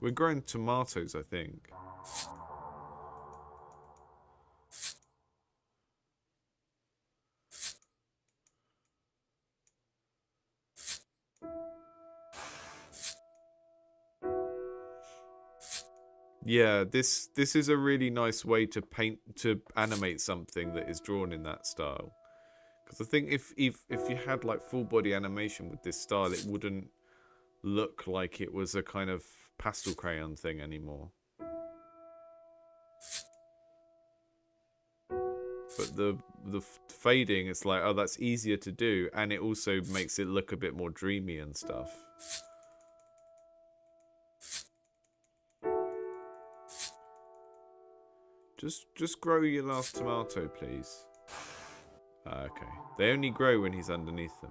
We're growing tomatoes, I think. Yeah, this is a really nice way to animate something that is drawn in that style. Because I think if you had like full body animation with this style, it wouldn't look like it was a kind of pastel crayon thing anymore. But the fading, it's like, oh, that's easier to do, and it also makes it look a bit more dreamy and stuff. Just grow your last tomato, please. Okay. They only grow when he's underneath them.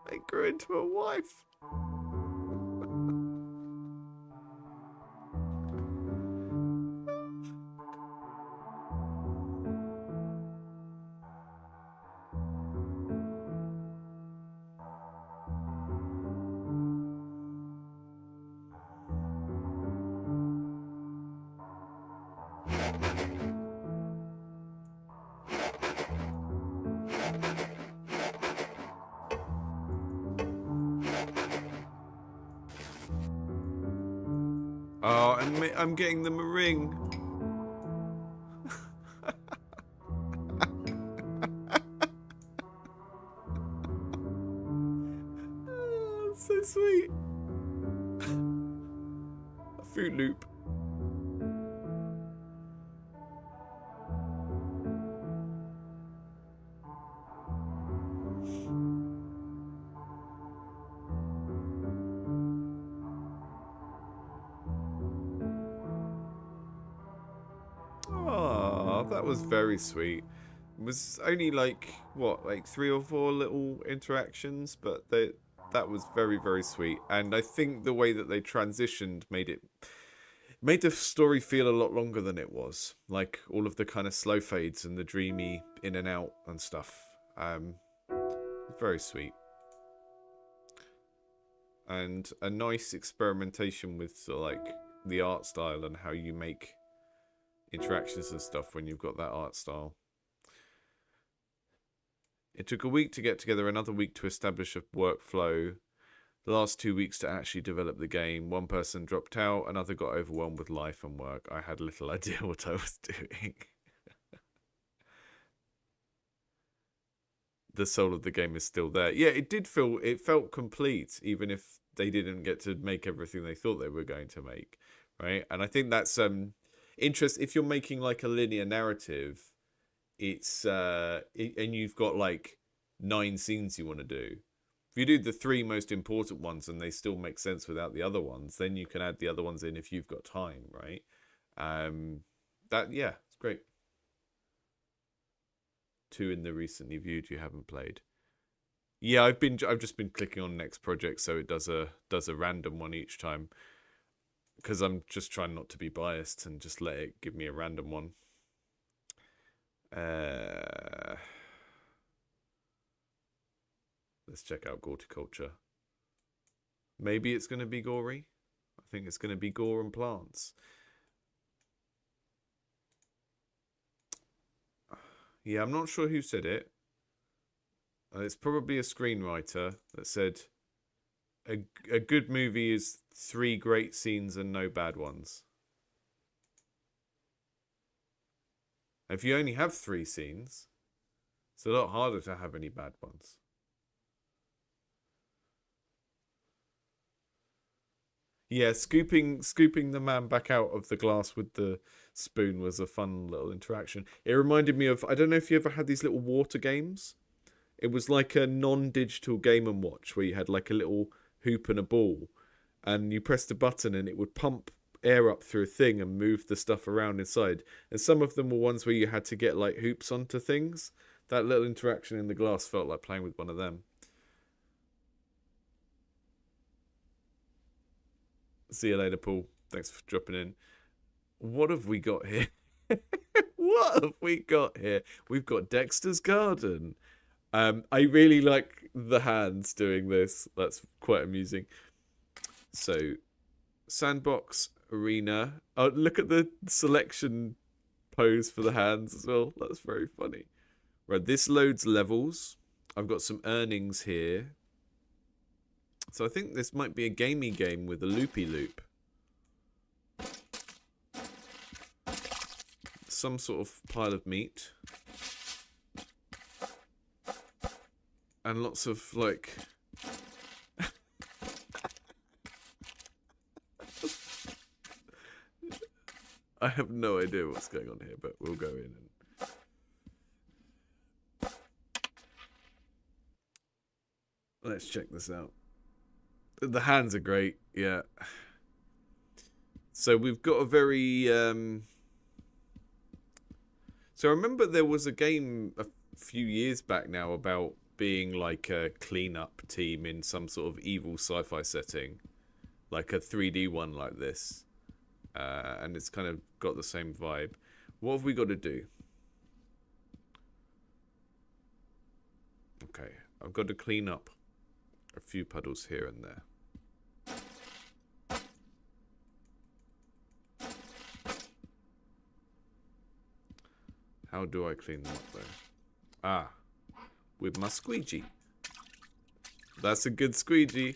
They grew into a wife. Oh, I'm getting them a ring. Oh, that's so sweet. A Fruit Loop. Oh, that was very sweet. It was only like, what, like 3 or 4 little interactions, but that was very, very sweet. And I think the way that they transitioned made the story feel a lot longer than it was. Like all of the kind of slow fades and the dreamy in and out and stuff. Very sweet. And a nice experimentation with like the art style and how you make interactions and stuff when you've got that art style. It took a week to get together, another week to establish a workflow, the last 2 weeks to actually develop the game. One person dropped out, another got overwhelmed with life and work. I had little idea what I was doing. The soul of the game is still there. Yeah, it felt complete, even if they didn't get to make everything they thought they were going to make, right? And I think that's interest. If you're making like a linear narrative, it's and you've got like 9 scenes you want to do. If you do the 3 most important ones and they still make sense without the other ones, then you can add the other ones in if you've got time, right? Yeah, it's great. 2 in the recently viewed you haven't played. Yeah, I've just been clicking on next project, so it does a random one each time, because I'm just trying not to be biased and just let it give me a random one. Let's check out Goreticulture. Maybe it's going to be gory. I think it's going to be gore and plants. Yeah, I'm not sure who said it. It's probably a screenwriter that said a good movie is 3 great scenes and no bad ones. If you only have 3 scenes, it's a lot harder to have any bad ones. Yeah, scooping the man back out of the glass with the spoon was a fun little interaction. It reminded me of, I don't know if you ever had these little water games. It was like a non-digital Game & Watch where you had like a little hoop and a ball, and you pressed a button and it would pump air up through a thing and move the stuff around inside. And some of them were ones where you had to get like hoops onto things. That little interaction in the glass felt like playing with one of them. See you later, Paul. Thanks for dropping in. What have we got here? What have we got here? We've got Dexter's Garden. I really like the hands doing this. That's quite amusing. So, sandbox, arena. Oh, look at the selection pose for the hands as well. That's very funny. Right, this loads levels. I've got some earnings here. So I think this might be a gamey game with a loopy loop. Some sort of pile of meat. And lots of, like... I have no idea what's going on here, but we'll go in and... Let's check this out. The hands are great, yeah. So we've got a very... So I remember there was a game a few years back now about being like a cleanup team in some sort of evil sci-fi setting. Like a 3D one like this. And it's kind of got the same vibe. What have we got to do? Okay, I've got to clean up a few puddles here and there. How do I clean them up though? Ah, with my squeegee. That's a good squeegee.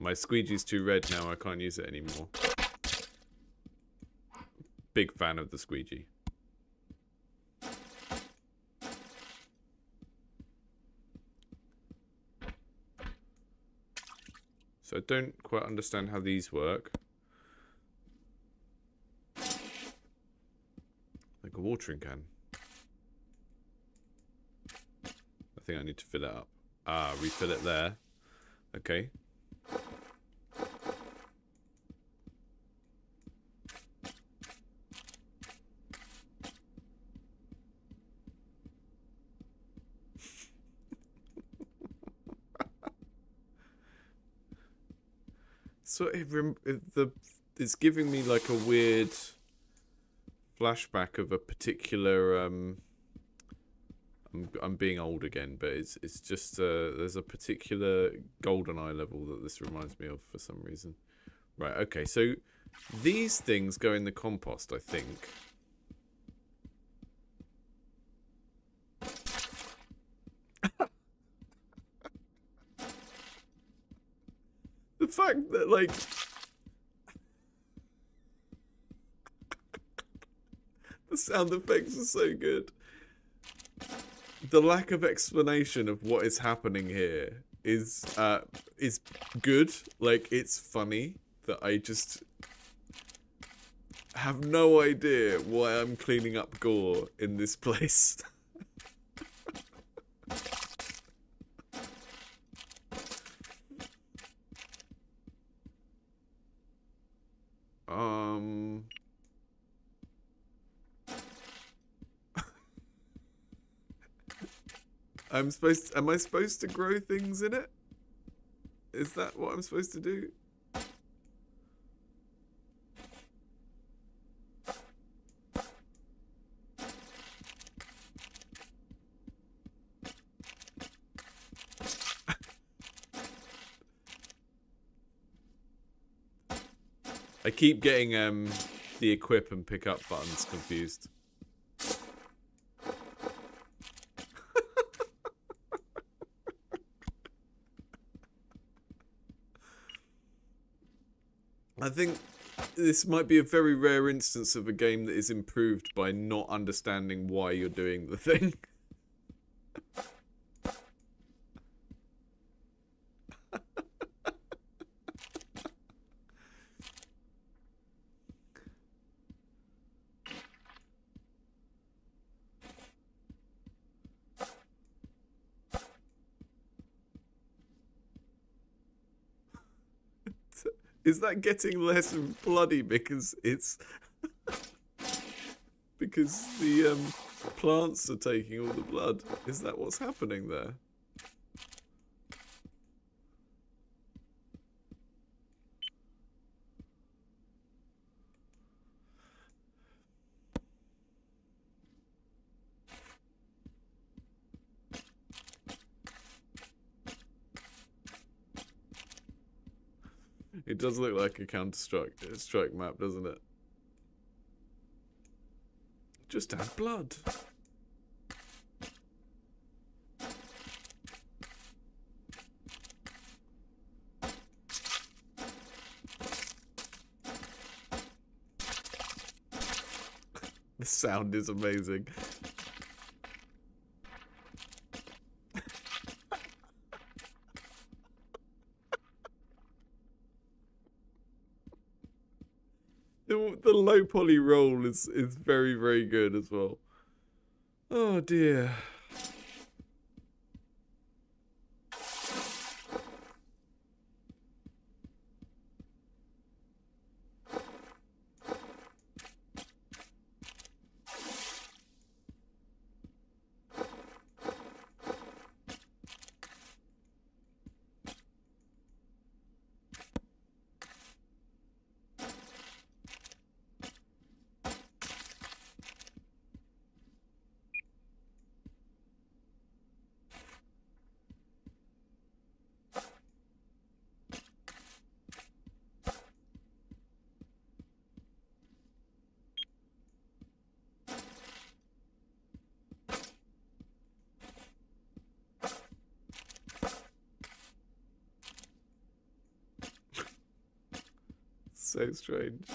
My squeegee's too red now, I can't use it anymore. Big fan of the squeegee. So I don't quite understand how these work. Like a watering can. I think I need to fill it up. Ah, refill it there. Okay. So it's giving me like a weird flashback of a particular I'm being old again, but it's just there's a particular GoldenEye level that this reminds me of for some reason. Right, okay, so these things go in the compost, I think. The fact that, like... the sound effects are so good. The lack of explanation of what is happening here is good. Like, it's funny that I just have no idea why I'm cleaning up gore in this place. Am I supposed to grow things in it? Is that what I'm supposed to do? I keep getting the equip and pick up buttons confused. I think this might be a very rare instance of a game that is improved by not understanding why you're doing the thing. Is that getting less bloody because it's because the plants are taking all the blood? Is that what's happening there? It does look like a Counter-Strike map, doesn't it? Just add blood. The sound is amazing. The low poly roll is very, very good as well. Oh dear. So strange.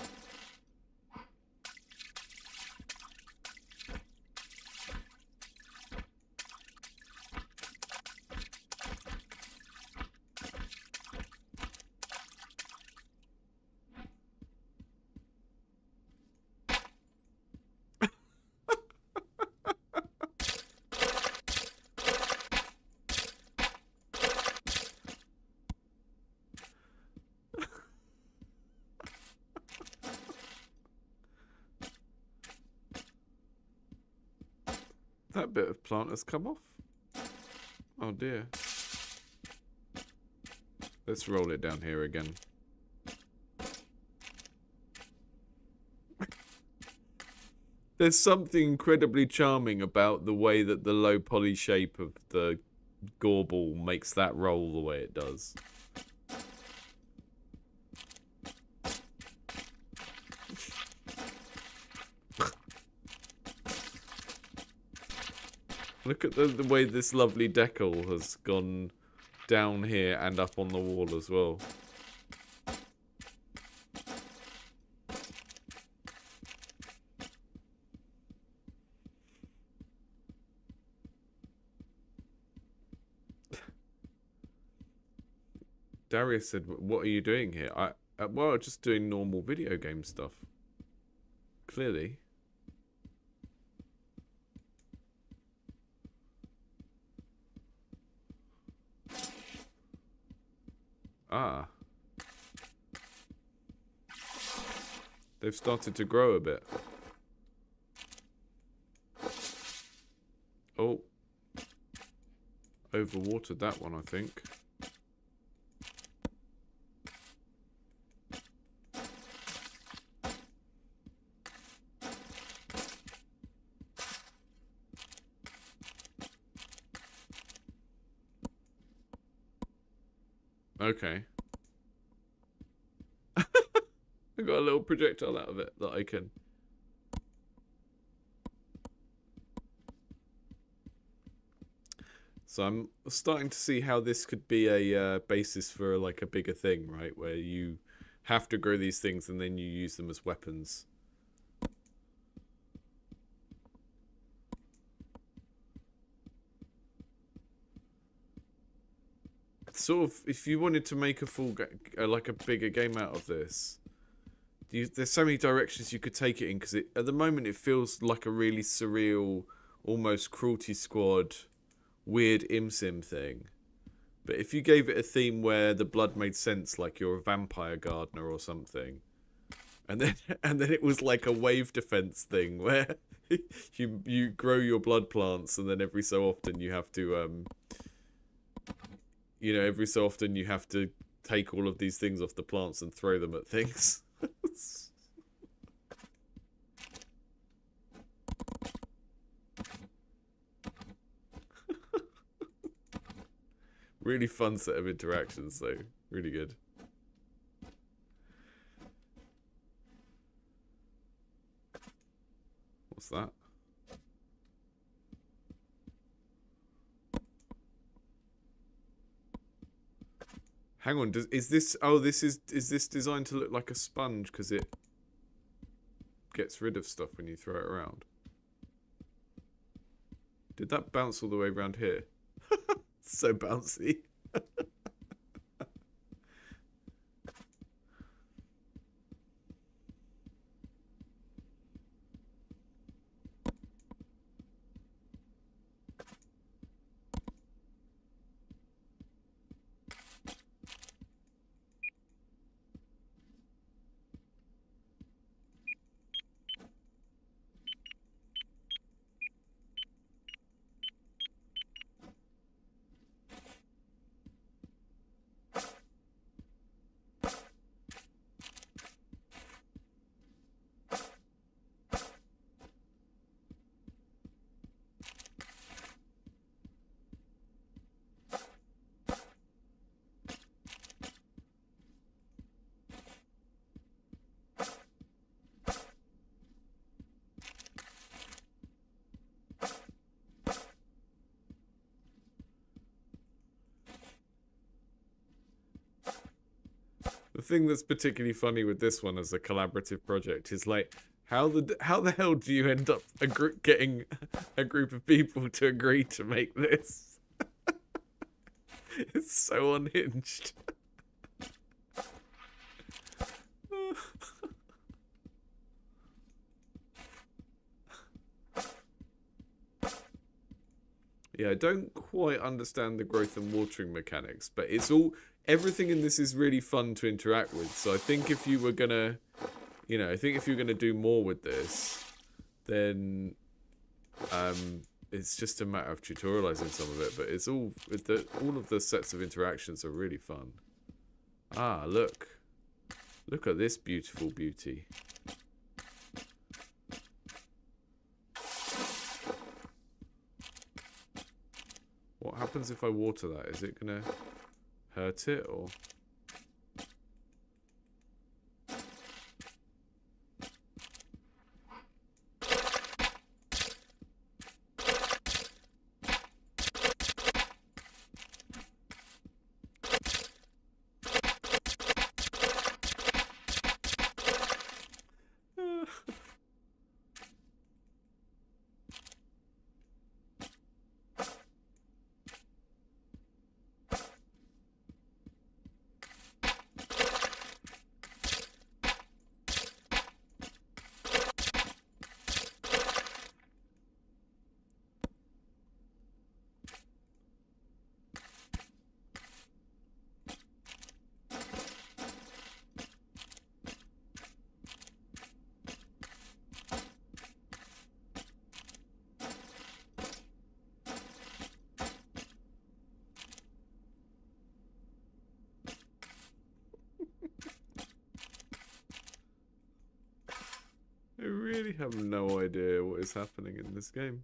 That bit of plant has come off. Oh dear. Let's roll it down here again. There's something incredibly charming about the way that the low poly shape of the gorball makes that roll the way it does. Look at the way this lovely decal has gone down here and up on the wall as well. Darius said, "What are you doing here?" Well, just doing normal video game stuff. Clearly. Ah. They've started to grow a bit. Oh. Overwatered that one, I think. Okay. I got a little projectile out of it that I can... So I'm starting to see how this could be a basis for like a bigger thing, right? Where you have to grow these things and then you use them as weapons. Sort of, if you wanted to make a full, like a bigger game out of this, there's so many directions you could take it in, because at the moment it feels like a really surreal, almost Cruelty Squad, weird ImSim thing. But if you gave it a theme where the blood made sense, like you're a vampire gardener or something, and then it was like a wave defense thing where you grow your blood plants, and then every so often you have to every so often you have to take all of these things off the plants and throw them at things. Really fun set of interactions, though. Really good. What's that? Hang on, is this... Oh, is this designed to look like a sponge because it gets rid of stuff when you throw it around? Did that bounce all the way around here? So bouncy. The thing that's particularly funny with this one as a collaborative project is like how the hell do you end up getting a group of people to agree to make this? It's so unhinged. Yeah, I don't quite understand the growth and watering mechanics, but everything in this is really fun to interact with. So I think if you were gonna, if you're gonna do more with this, then it's just a matter of tutorializing some of it. But it's all of the sets of interactions are really fun. Ah, look at this beautiful beauty. What happens if I water that? Is it gonna hurt it or? I really have no idea what is happening in this game.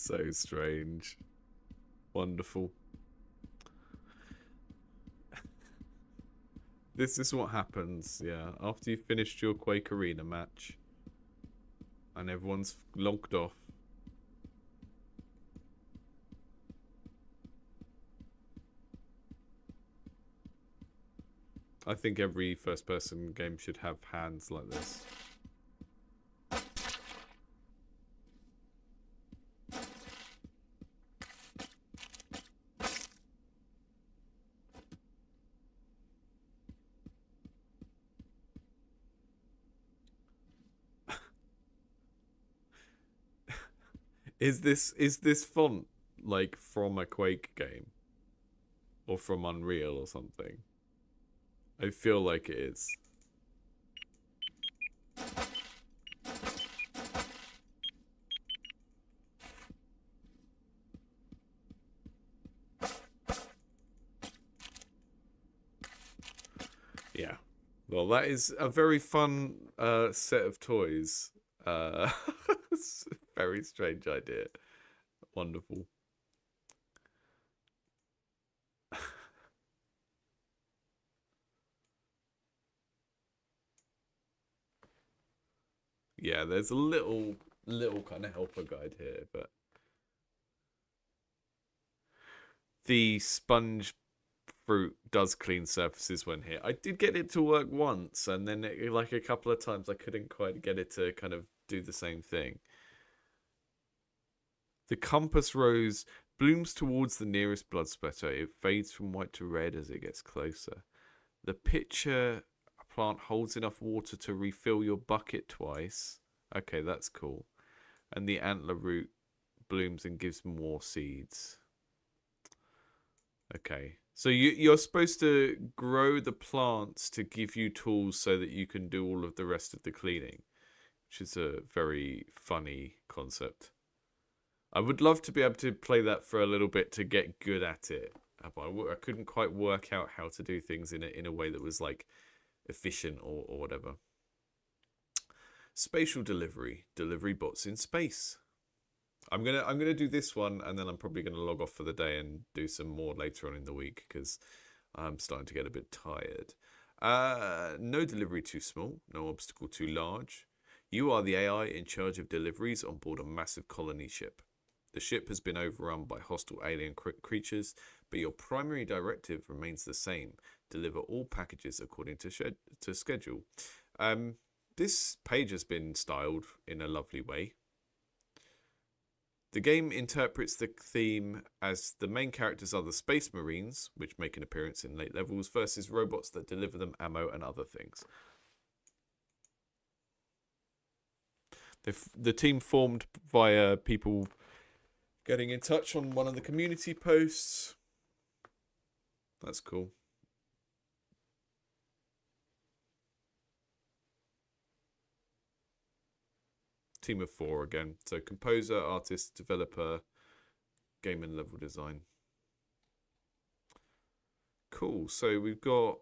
So strange. Wonderful. This is what happens, yeah, after you've finished your Quake Arena match and everyone's logged off. I think every first-person game should have hands like this. Is this font like from a Quake game? Or from Unreal or something? I feel like it is. Yeah. Well, that is a very fun set of toys. It's a very strange idea. Wonderful. Yeah, there's a little kind of helper guide here, but the sponge fruit does clean surfaces when hit. I did get it to work once, and then like a couple of times I couldn't quite get it to kind of do the same thing. The compass rose blooms towards the nearest blood splatter. It fades from white to red as it gets closer. The pitcher plant holds enough water to refill your bucket twice. Okay, that's cool. And the antler root blooms and gives more seeds. Okay. So you're supposed to grow the plants to give you tools so that you can do all of the rest of the cleaning, which is a very funny concept. I would love to be able to play that for a little bit to get good at it. But I couldn't quite work out how to do things in a way that was like efficient or whatever. Spatial delivery bots in space. I'm gonna do this one, and then I'm probably gonna log off for the day and do some more later on in the week because I'm starting to get a bit tired. No delivery too small, no obstacle too large. You are the AI in charge of deliveries on board a massive colony ship. The ship has been overrun by hostile alien creatures, but your primary directive remains the same: deliver all packages according to schedule. This page has been styled in a lovely way. The game interprets the theme as the main characters are the Space Marines, which make an appearance in late levels, versus robots that deliver them ammo and other things. The team formed via people getting in touch on one of the community posts. That's cool. Team of 4 again. So composer, artist, developer, game and level design. Cool. So we've got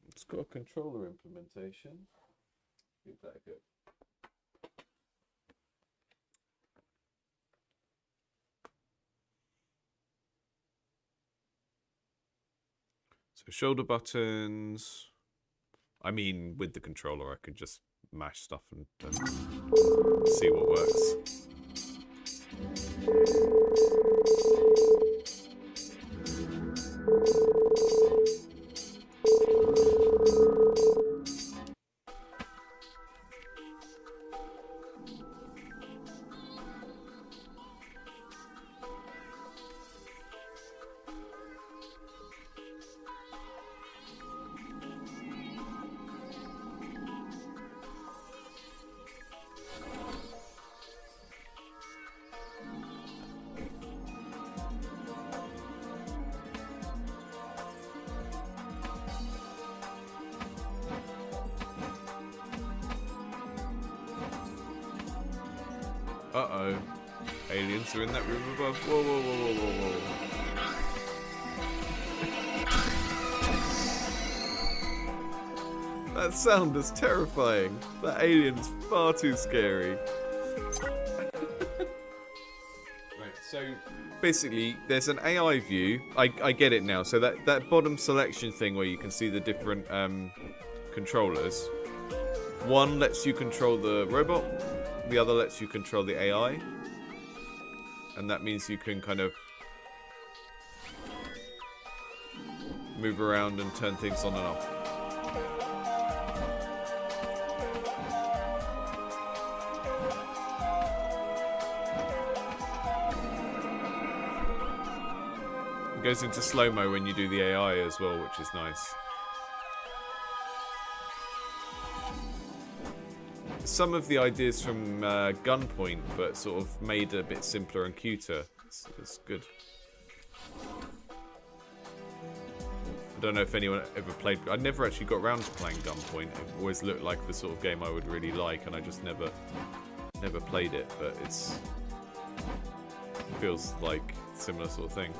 it's got a controller implementation. Give that a go. So shoulder buttons. I mean, with the controller, I could just mash stuff and see what works. Uh-oh. Aliens are in that room above. Whoa, whoa, whoa, whoa, whoa, whoa. That sound is terrifying. That alien's far too scary. Right, so basically there's an AI view. I get it now. So that bottom selection thing where you can see the different controllers. One lets you control the robot, the other lets you control the AI. And that means you can kind of move around and turn things on and off. It goes into slow-mo when you do the AI as well, which is nice. Some of the ideas from Gunpoint, but sort of made a bit simpler and cuter. It's good. I don't know if anyone ever played. I never actually got around to playing Gunpoint. It always looked like the sort of game I would really like, and I just never played it. But it feels like a similar sort of thing.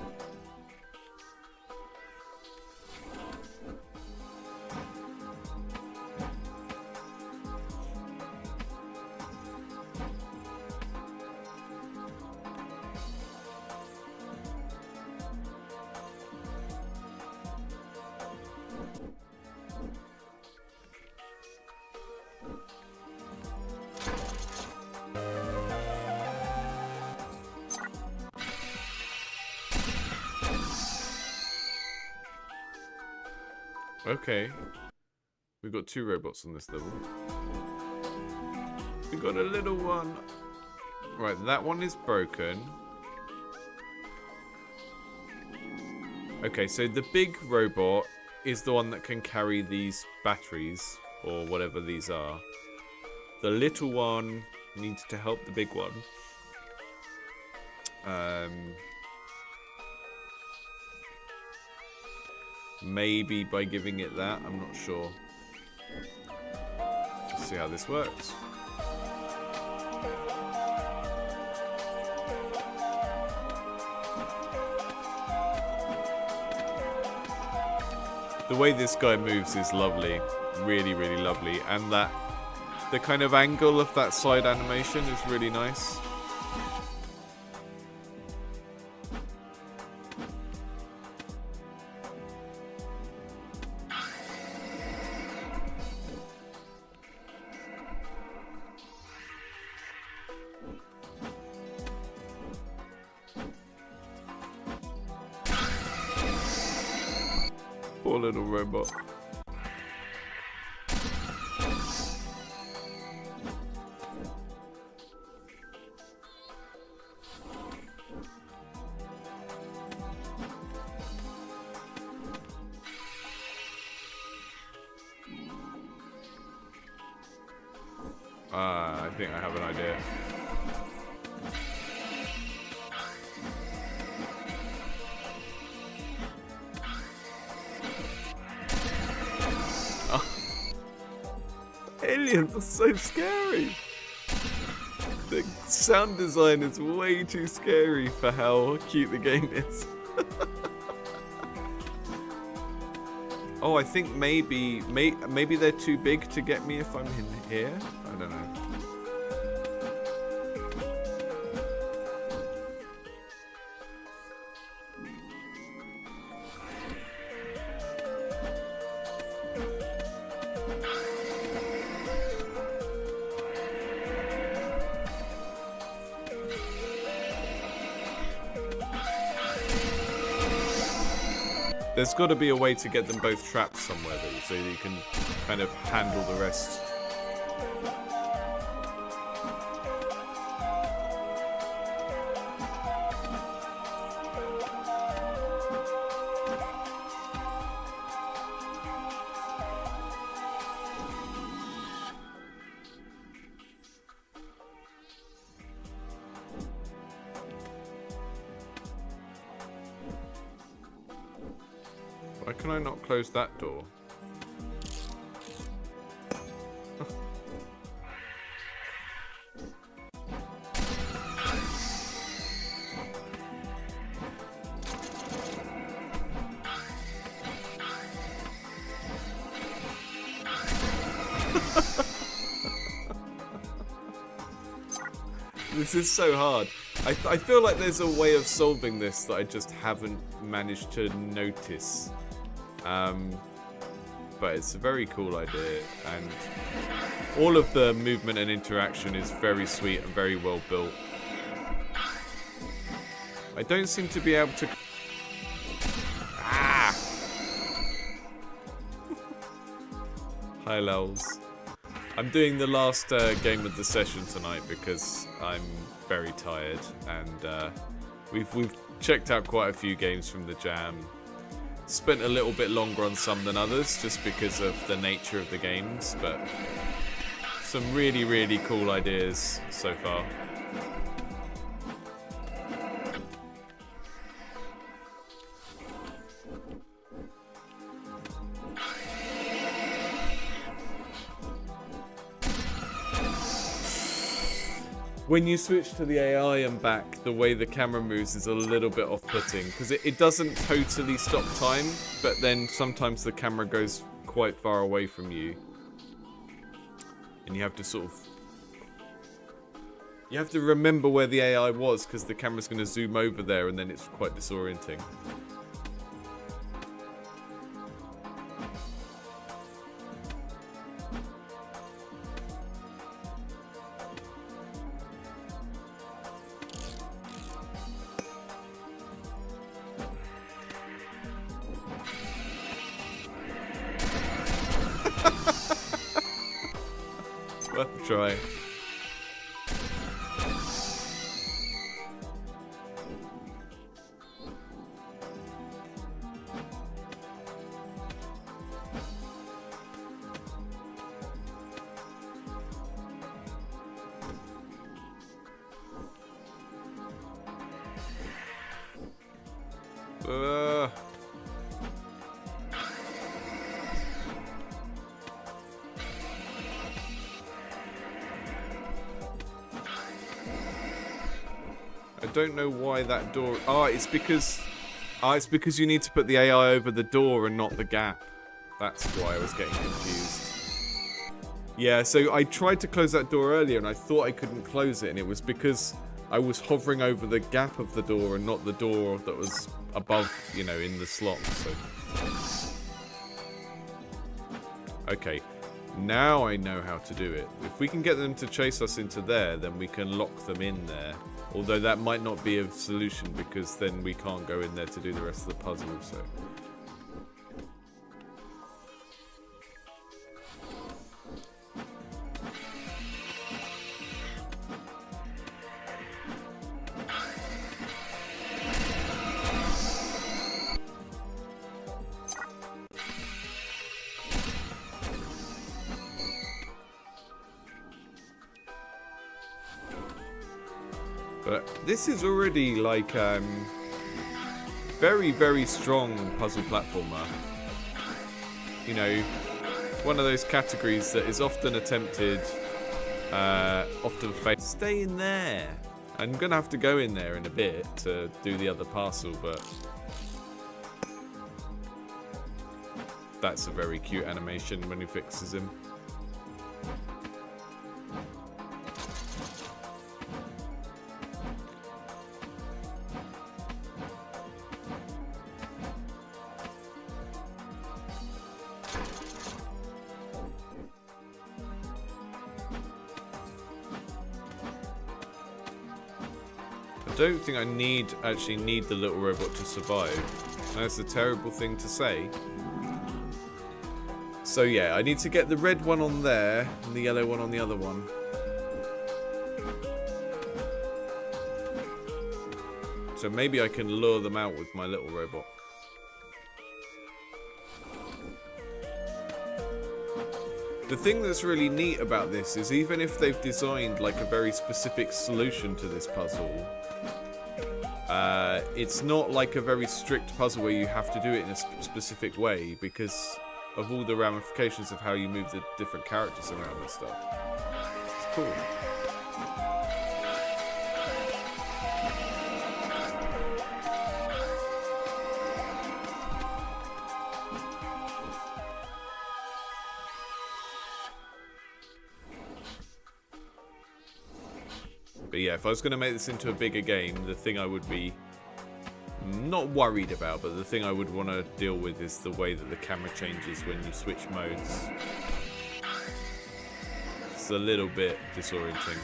Okay. We've got 2 robots on this level. We've got a little one. Right, that one is broken. Okay, so the big robot is the one that can carry these batteries, or whatever these are. The little one needs to help the big one. Maybe by giving it that, I'm not sure. Let's see how this works. The way this guy moves is lovely. Really, really lovely. And the kind of angle of that side animation is really nice. Poor little robot. I think I have an idea. Aliens are so scary. The sound design is way too scary for how cute the game is. Oh, I think maybe they're too big to get me if I'm in here. I don't know. There's got to be a way to get them both trapped somewhere, though, so you can kind of handle the rest. Why can I not close that door? This is so hard. I feel like there's a way of solving this that I just haven't managed to notice. But it's a very cool idea, and all of the movement and interaction is very sweet and very well built. I don't seem to be able to... Ah! Hi, Lels. I'm doing the last game of the session tonight because I'm very tired, and we've checked out quite a few games from the jam. Spent a little bit longer on some than others just because of the nature of the games, but some really, really cool ideas so far. When you switch to the AI and back, the way the camera moves is a little bit off-putting because it doesn't totally stop time, but then sometimes the camera goes quite far away from you. And you have to sort of... You have to remember where the AI was because the camera's going to zoom over there and then it's quite disorienting. Worth a try. I don't know why that door... it's because you need to put the AI over the door and not the gap. That's why I was getting confused. Yeah, so I tried to close that door earlier and I thought I couldn't close it, and it was because I was hovering over the gap of the door and not the door that was above, you know, in the slot. So, okay, now I know how to do it. If we can get them to chase us into there, then we can lock them in there. Although that might not be a solution because then we can't go in there to do the rest of the puzzle, so... But this is already like very, very strong puzzle platformer. You know, one of those categories that is often attempted, often failed. Stay in there. I'm gonna have to go in there in a bit to do the other parcel, but that's a very cute animation when he fixes him. I don't think I actually need the little robot to survive. That's a terrible thing to say. So yeah, I need to get the red one on there and the yellow one on the other one. So maybe I can lure them out with my little robot. The thing that's really neat about this is even if they've designed like a very specific solution to this puzzle, it's not like a very strict puzzle where you have to do it in a specific way because of all the ramifications of how you move the different characters around and stuff. It's cool. But yeah, if I was going to make this into a bigger game, the thing I would be not worried about, but the thing I would want to deal with is the way that the camera changes when you switch modes. It's a little bit disorienting.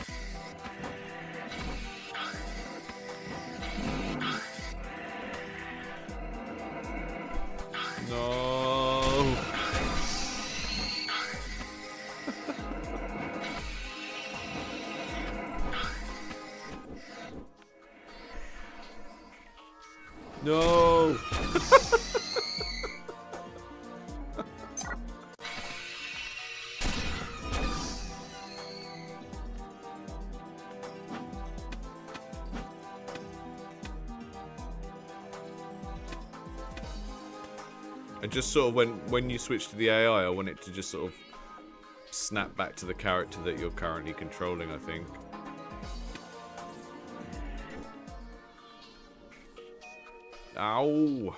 No. No. And just sort of when you switch to the AI, I want it to just sort of snap back to the character that you're currently controlling, I think. Ow!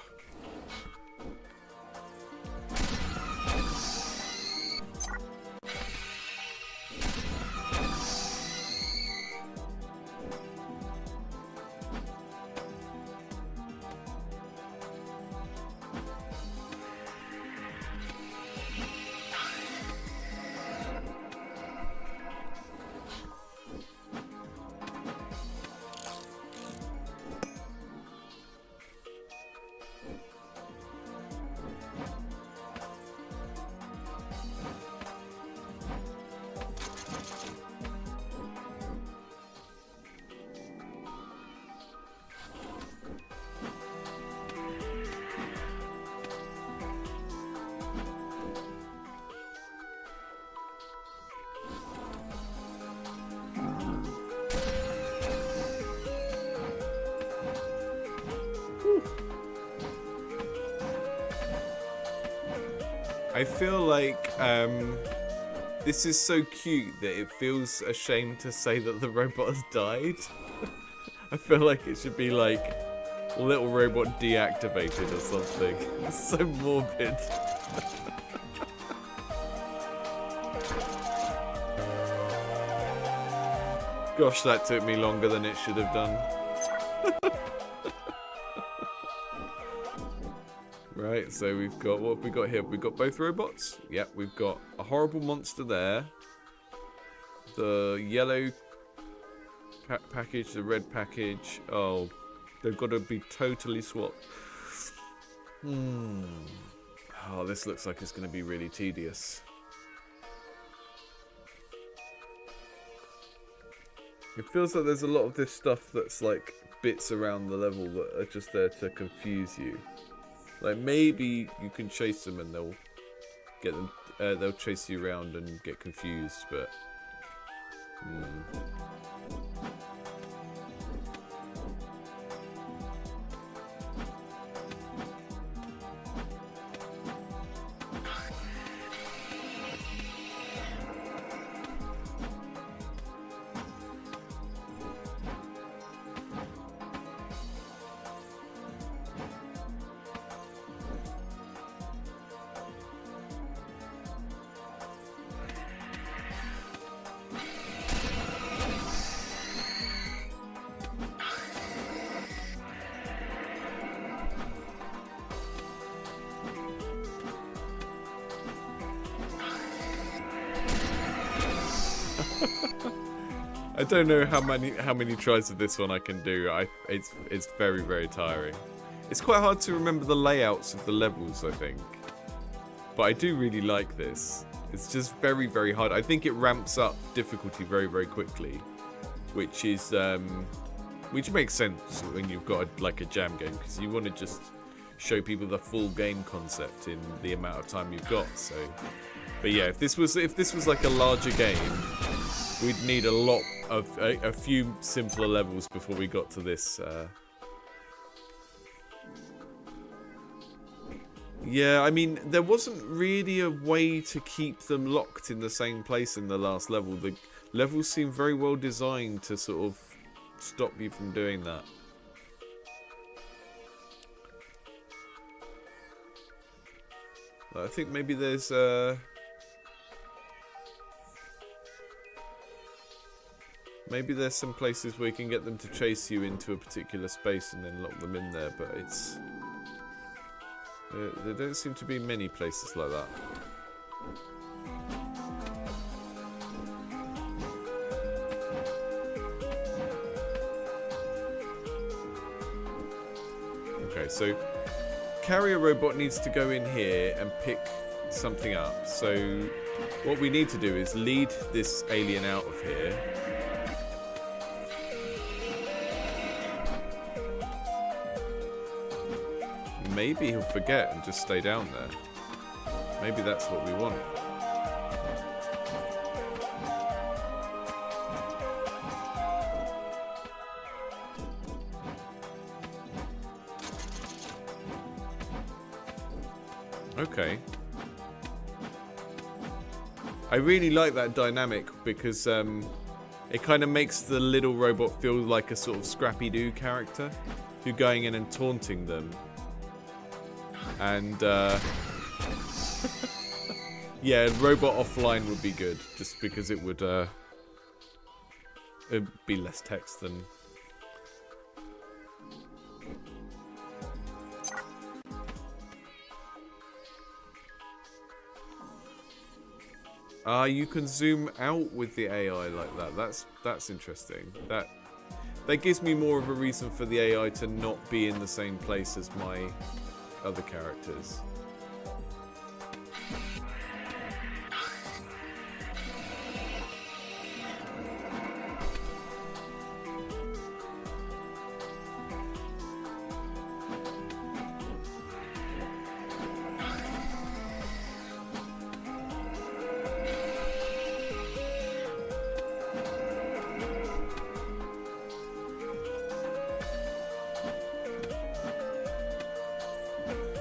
I feel like this is so cute that it feels ashamed to say that the robot has died. I feel like it should be like little robot deactivated or something. It's so morbid. Gosh, that took me longer than it should have done. Right, so we've got, what have we got here? We've got both robots. Yep, we've got a horrible monster there. The yellow package, the red package. Oh, they've got to be totally swapped. Oh, this looks like it's going to be really tedious. It feels like there's a lot of this stuff that's like bits around the level that are just there to confuse you. Like maybe you can chase them and they'll get them. They'll chase you around and get confused, but. I don't know how many tries of this one I can do. It's very, very tiring. It's quite hard to remember the layouts of the levels, I think. But I do really like this. It's just very, very hard. I think it ramps up difficulty very, very quickly, which is which makes sense when you've got like a jam game, because you want to just show people the full game concept in the amount of time you've got. So, but yeah, if this was like a larger game, we'd need a few simpler levels before we got to this. Yeah, I mean, there wasn't really a way to keep them locked in the same place in the last level. The levels seem very well designed to sort of stop you from doing that. I think maybe there's Maybe there's some places where you can get them to chase you into a particular space and then lock them in there, but it's... there don't seem to be many places like that. Okay, so carrier robot needs to go in here and pick something up. So what we need to do is lead this alien out of here. Maybe he'll forget and just stay down there. Maybe that's what we want. Okay. I really like that dynamic because it kind of makes the little robot feel like a sort of Scrappy-Doo character who's going in and taunting them. And yeah, robot offline would be good just because it would it'd be less text than... you can zoom out with the AI like that. That's interesting. That gives me more of a reason for the AI to not be in the same place as my other characters.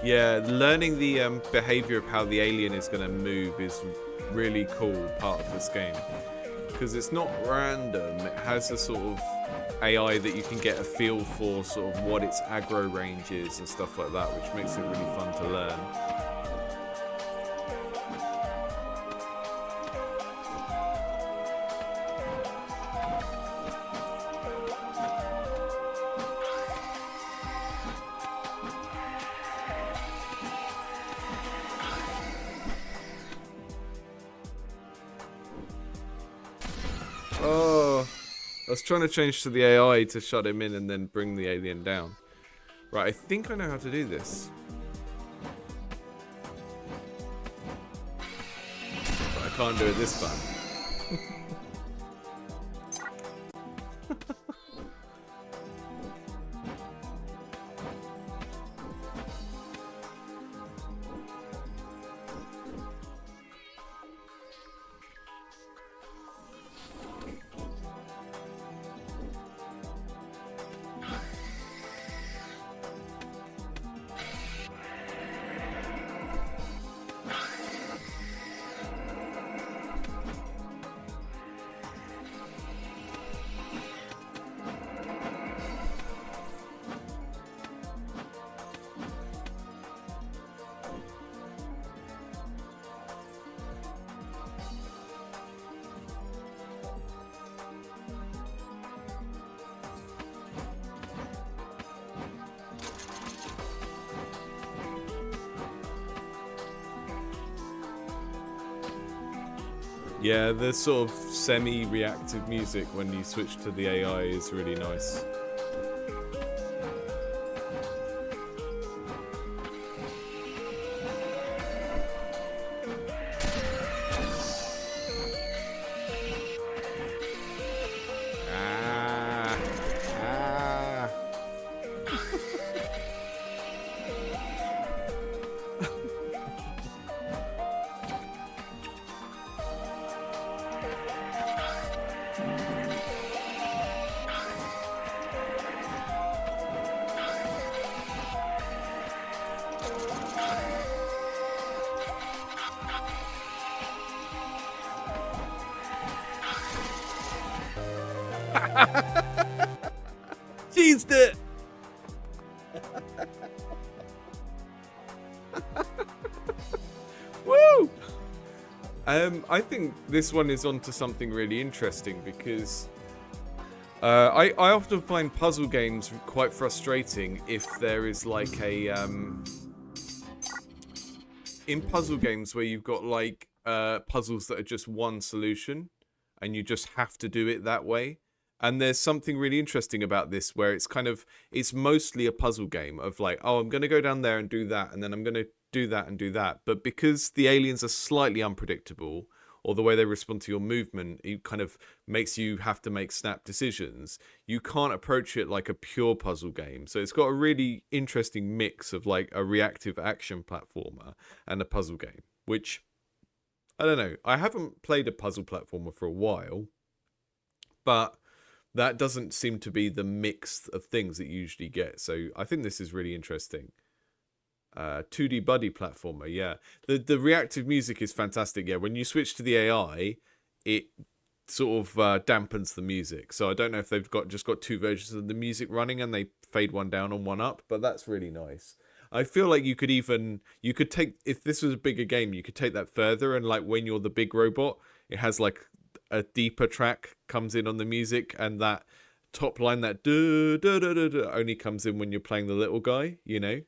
Yeah, learning the behavior of how the alien is going to move is really cool part of this game. Because it's not random, it has a sort of AI that you can get a feel for sort of what its aggro range is and stuff like that, which makes it really fun to learn. I was trying to change to the AI to shut him in and then bring the alien down. Right, I think I know how to do this. But I can't do it this time. Yeah, the sort of semi-reactive music when you switch to the AI is really nice. Cheesed it! Woo! I think this one is onto something really interesting because I often find puzzle games quite frustrating if there is like a in puzzle games where you've got like puzzles that are just one solution and you just have to do it that way. And there's something really interesting about this where it's mostly a puzzle game of like, oh, I'm going to go down there and do that, and then I'm going to do that and do that. But because the aliens are slightly unpredictable, or the way they respond to your movement, it kind of makes you have to make snap decisions. You can't approach it like a pure puzzle game. So it's got a really interesting mix of like a reactive action platformer and a puzzle game, which, I don't know. I haven't played a puzzle platformer for a while, but that doesn't seem to be the mix of things that you usually get. So I think this is really interesting. 2D buddy platformer, yeah. The reactive music is fantastic. Yeah, when you switch to the AI, it sort of dampens the music. So I don't know if they've just got two versions of the music running and they fade one down and one up, but that's really nice. I feel like you could take, if this was a bigger game, you could take that further, and like when you're the big robot, it has like a deeper track comes in on the music, and that top line, that duh, duh, duh, duh, duh, only comes in when you're playing the little guy, you know.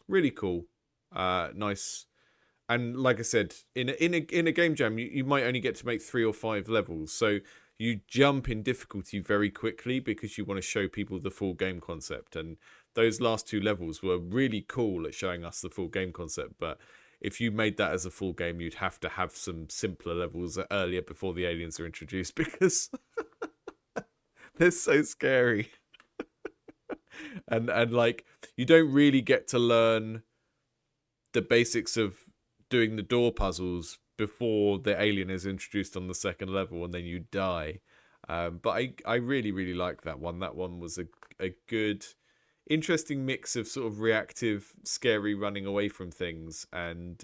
Really cool. Nice. And like I said, in a game jam, you might only get to make 3 or 5 levels, so you jump in difficulty very quickly because you want to show people the full game concept. And those last 2 levels were really cool at showing us the full game concept. But if you made that as a full game, you'd have to have some simpler levels earlier before the aliens are introduced, because they're so scary. and like, you don't really get to learn the basics of doing the door puzzles before the alien is introduced on the second level, and then you die. But I really, really like that one. That one was a good, interesting mix of sort of reactive, scary running away from things, and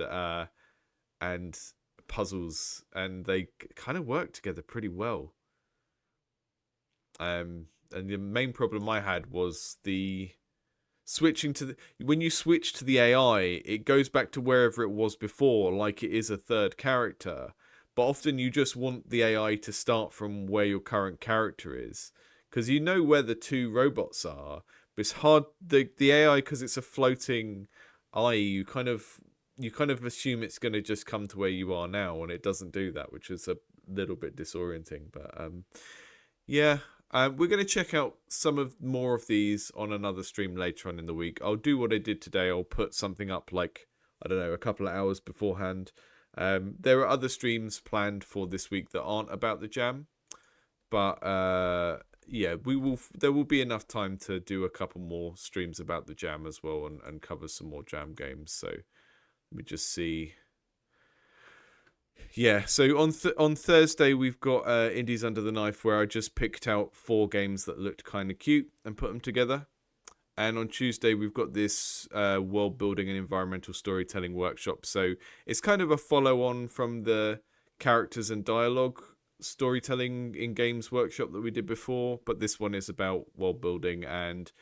puzzles, and they kind of work together pretty well. And the main problem I had was the switching to when you switch to the AI, it goes back to wherever it was before, like it is a third character. But often you just want the AI to start from where your current character is, because you know where the 2 robots are. But it's hard, the AI, because it's a floating eye. You kind of assume it's going to just come to where you are now, and it doesn't do that, which is a little bit disorienting. But yeah. We're going to check out more of these on another stream later on in the week. I'll do what I did today. I'll put something up like, I don't know, a couple of hours beforehand. There are other streams planned for this week that aren't about the jam. But yeah, there will be enough time to do a couple more streams about the jam as well, and cover some more jam games. So let me just see. Yeah, so on Thursday we've got Indies Under the Knife, where I just picked out 4 games that looked kind of cute and put them together. And on Tuesday we've got this world building and environmental storytelling workshop. So it's kind of a follow-on from the characters and dialogue storytelling in games workshop that we did before, but this one is about world building and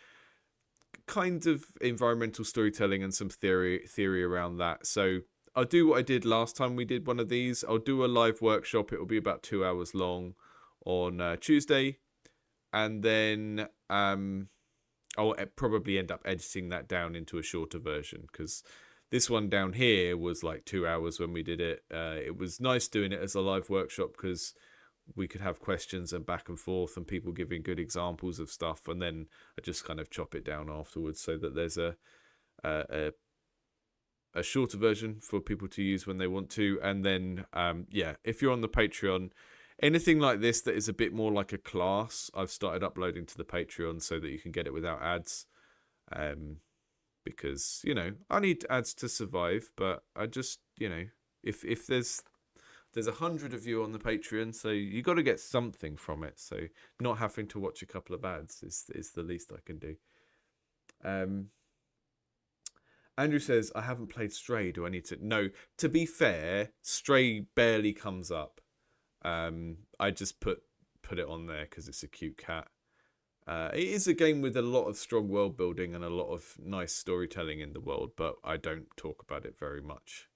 kind of environmental storytelling and some theory around that. So I'll do what I did last time we did one of these. I'll do a live workshop. It will be about 2 hours long on Tuesday. And then I'll probably end up editing that down into a shorter version, because this one down here was like 2 hours when we did it. It was nice doing it as a live workshop because we could have questions and back and forth and people giving good examples of stuff. And then I just kind of chop it down afterwards so that there's a shorter version for people to use when they want to. And then, yeah, if you're on the Patreon, anything like this that is a bit more like a class, I've started uploading to the Patreon so that you can get it without ads. Because, you know, I need ads to survive, but I just, you know, if there's 100 of you on the Patreon, so you got to get something from it. So not having to watch a couple of ads is the least I can do. Andrew says, I haven't played Stray. Do I need to? No, to be fair, Stray barely comes up. I just put it on there because it's a cute cat. It is a game with a lot of strong world building and a lot of nice storytelling in the world, but I don't talk about it very much.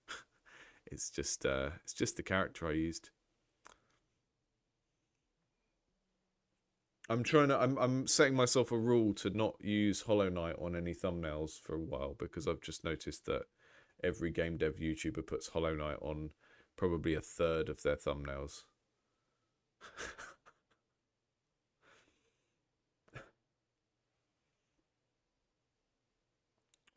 It's just the character I used. I'm setting myself a rule to not use Hollow Knight on any thumbnails for a while because I've just noticed that every game dev YouTuber puts Hollow Knight on probably a third of their thumbnails.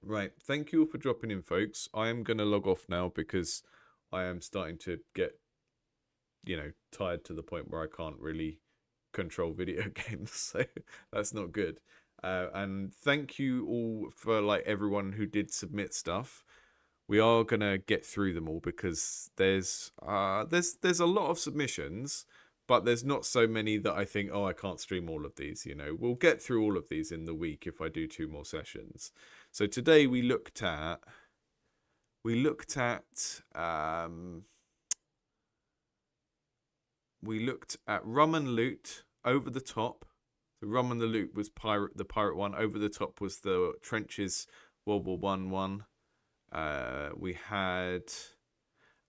Right. Thank you all for dropping in, folks. I am going to log off now because I am starting to get, tired to the point where I can't really control video games. So that's not good. And thank you all for like everyone who did submit stuff. We are gonna get through them all because there's a lot of submissions, but there's not so many that I think, oh, I can't stream all of these. We'll get through all of these in the week if I do 2 more sessions. So today we looked at Rum and Loot, Over the Top. The Rum and the Loot was the pirate one. Over the Top was the Trenches World War one. We had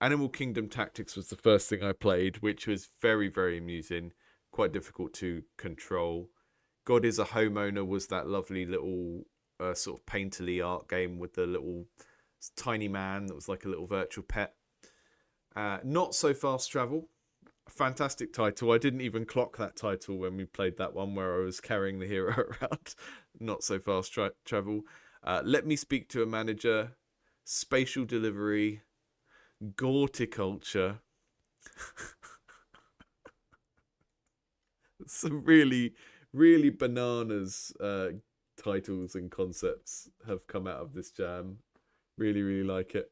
Animal Kingdom Tactics was the first thing I played, which was very, very amusing, quite difficult to control. God is a Homeowner was that lovely little sort of painterly art game with the little tiny man that was like a little virtual pet. Not So Fast Travel, fantastic title. I didn't even clock that title when we played that one where I was carrying the hero around. Not So Fast Travel. Let Me Speak to a Manager, Spatial Delivery, Goreticulture. Some really, really bananas titles and concepts have come out of this jam. Really, really like it.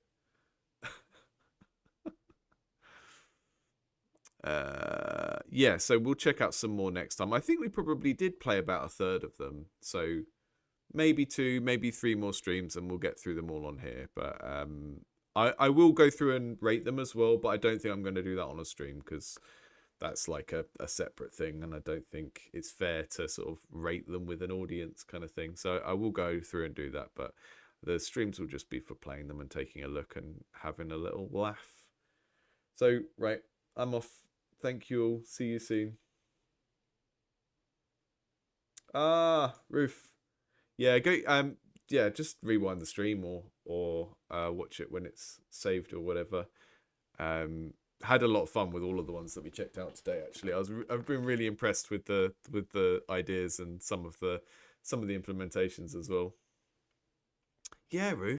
Yeah, so we'll check out some more next time. I think we probably did play about a third of them. So maybe 2, maybe 3 more streams and we'll get through them all on here. But I will go through and rate them as well, but I don't think I'm going to do that on a stream because that's like a separate thing and I don't think it's fair to sort of rate them with an audience kind of thing. So I will go through and do that, but the streams will just be for playing them and taking a look and having a little laugh. So, right, I'm off. Thank you all. See you soon. Ruth. Yeah, go just rewind the stream or watch it when it's saved or whatever. Had a lot of fun with all of the ones that we checked out today. Actually, I've been really impressed with the ideas and some of the implementations as well. Yeah, Ruth.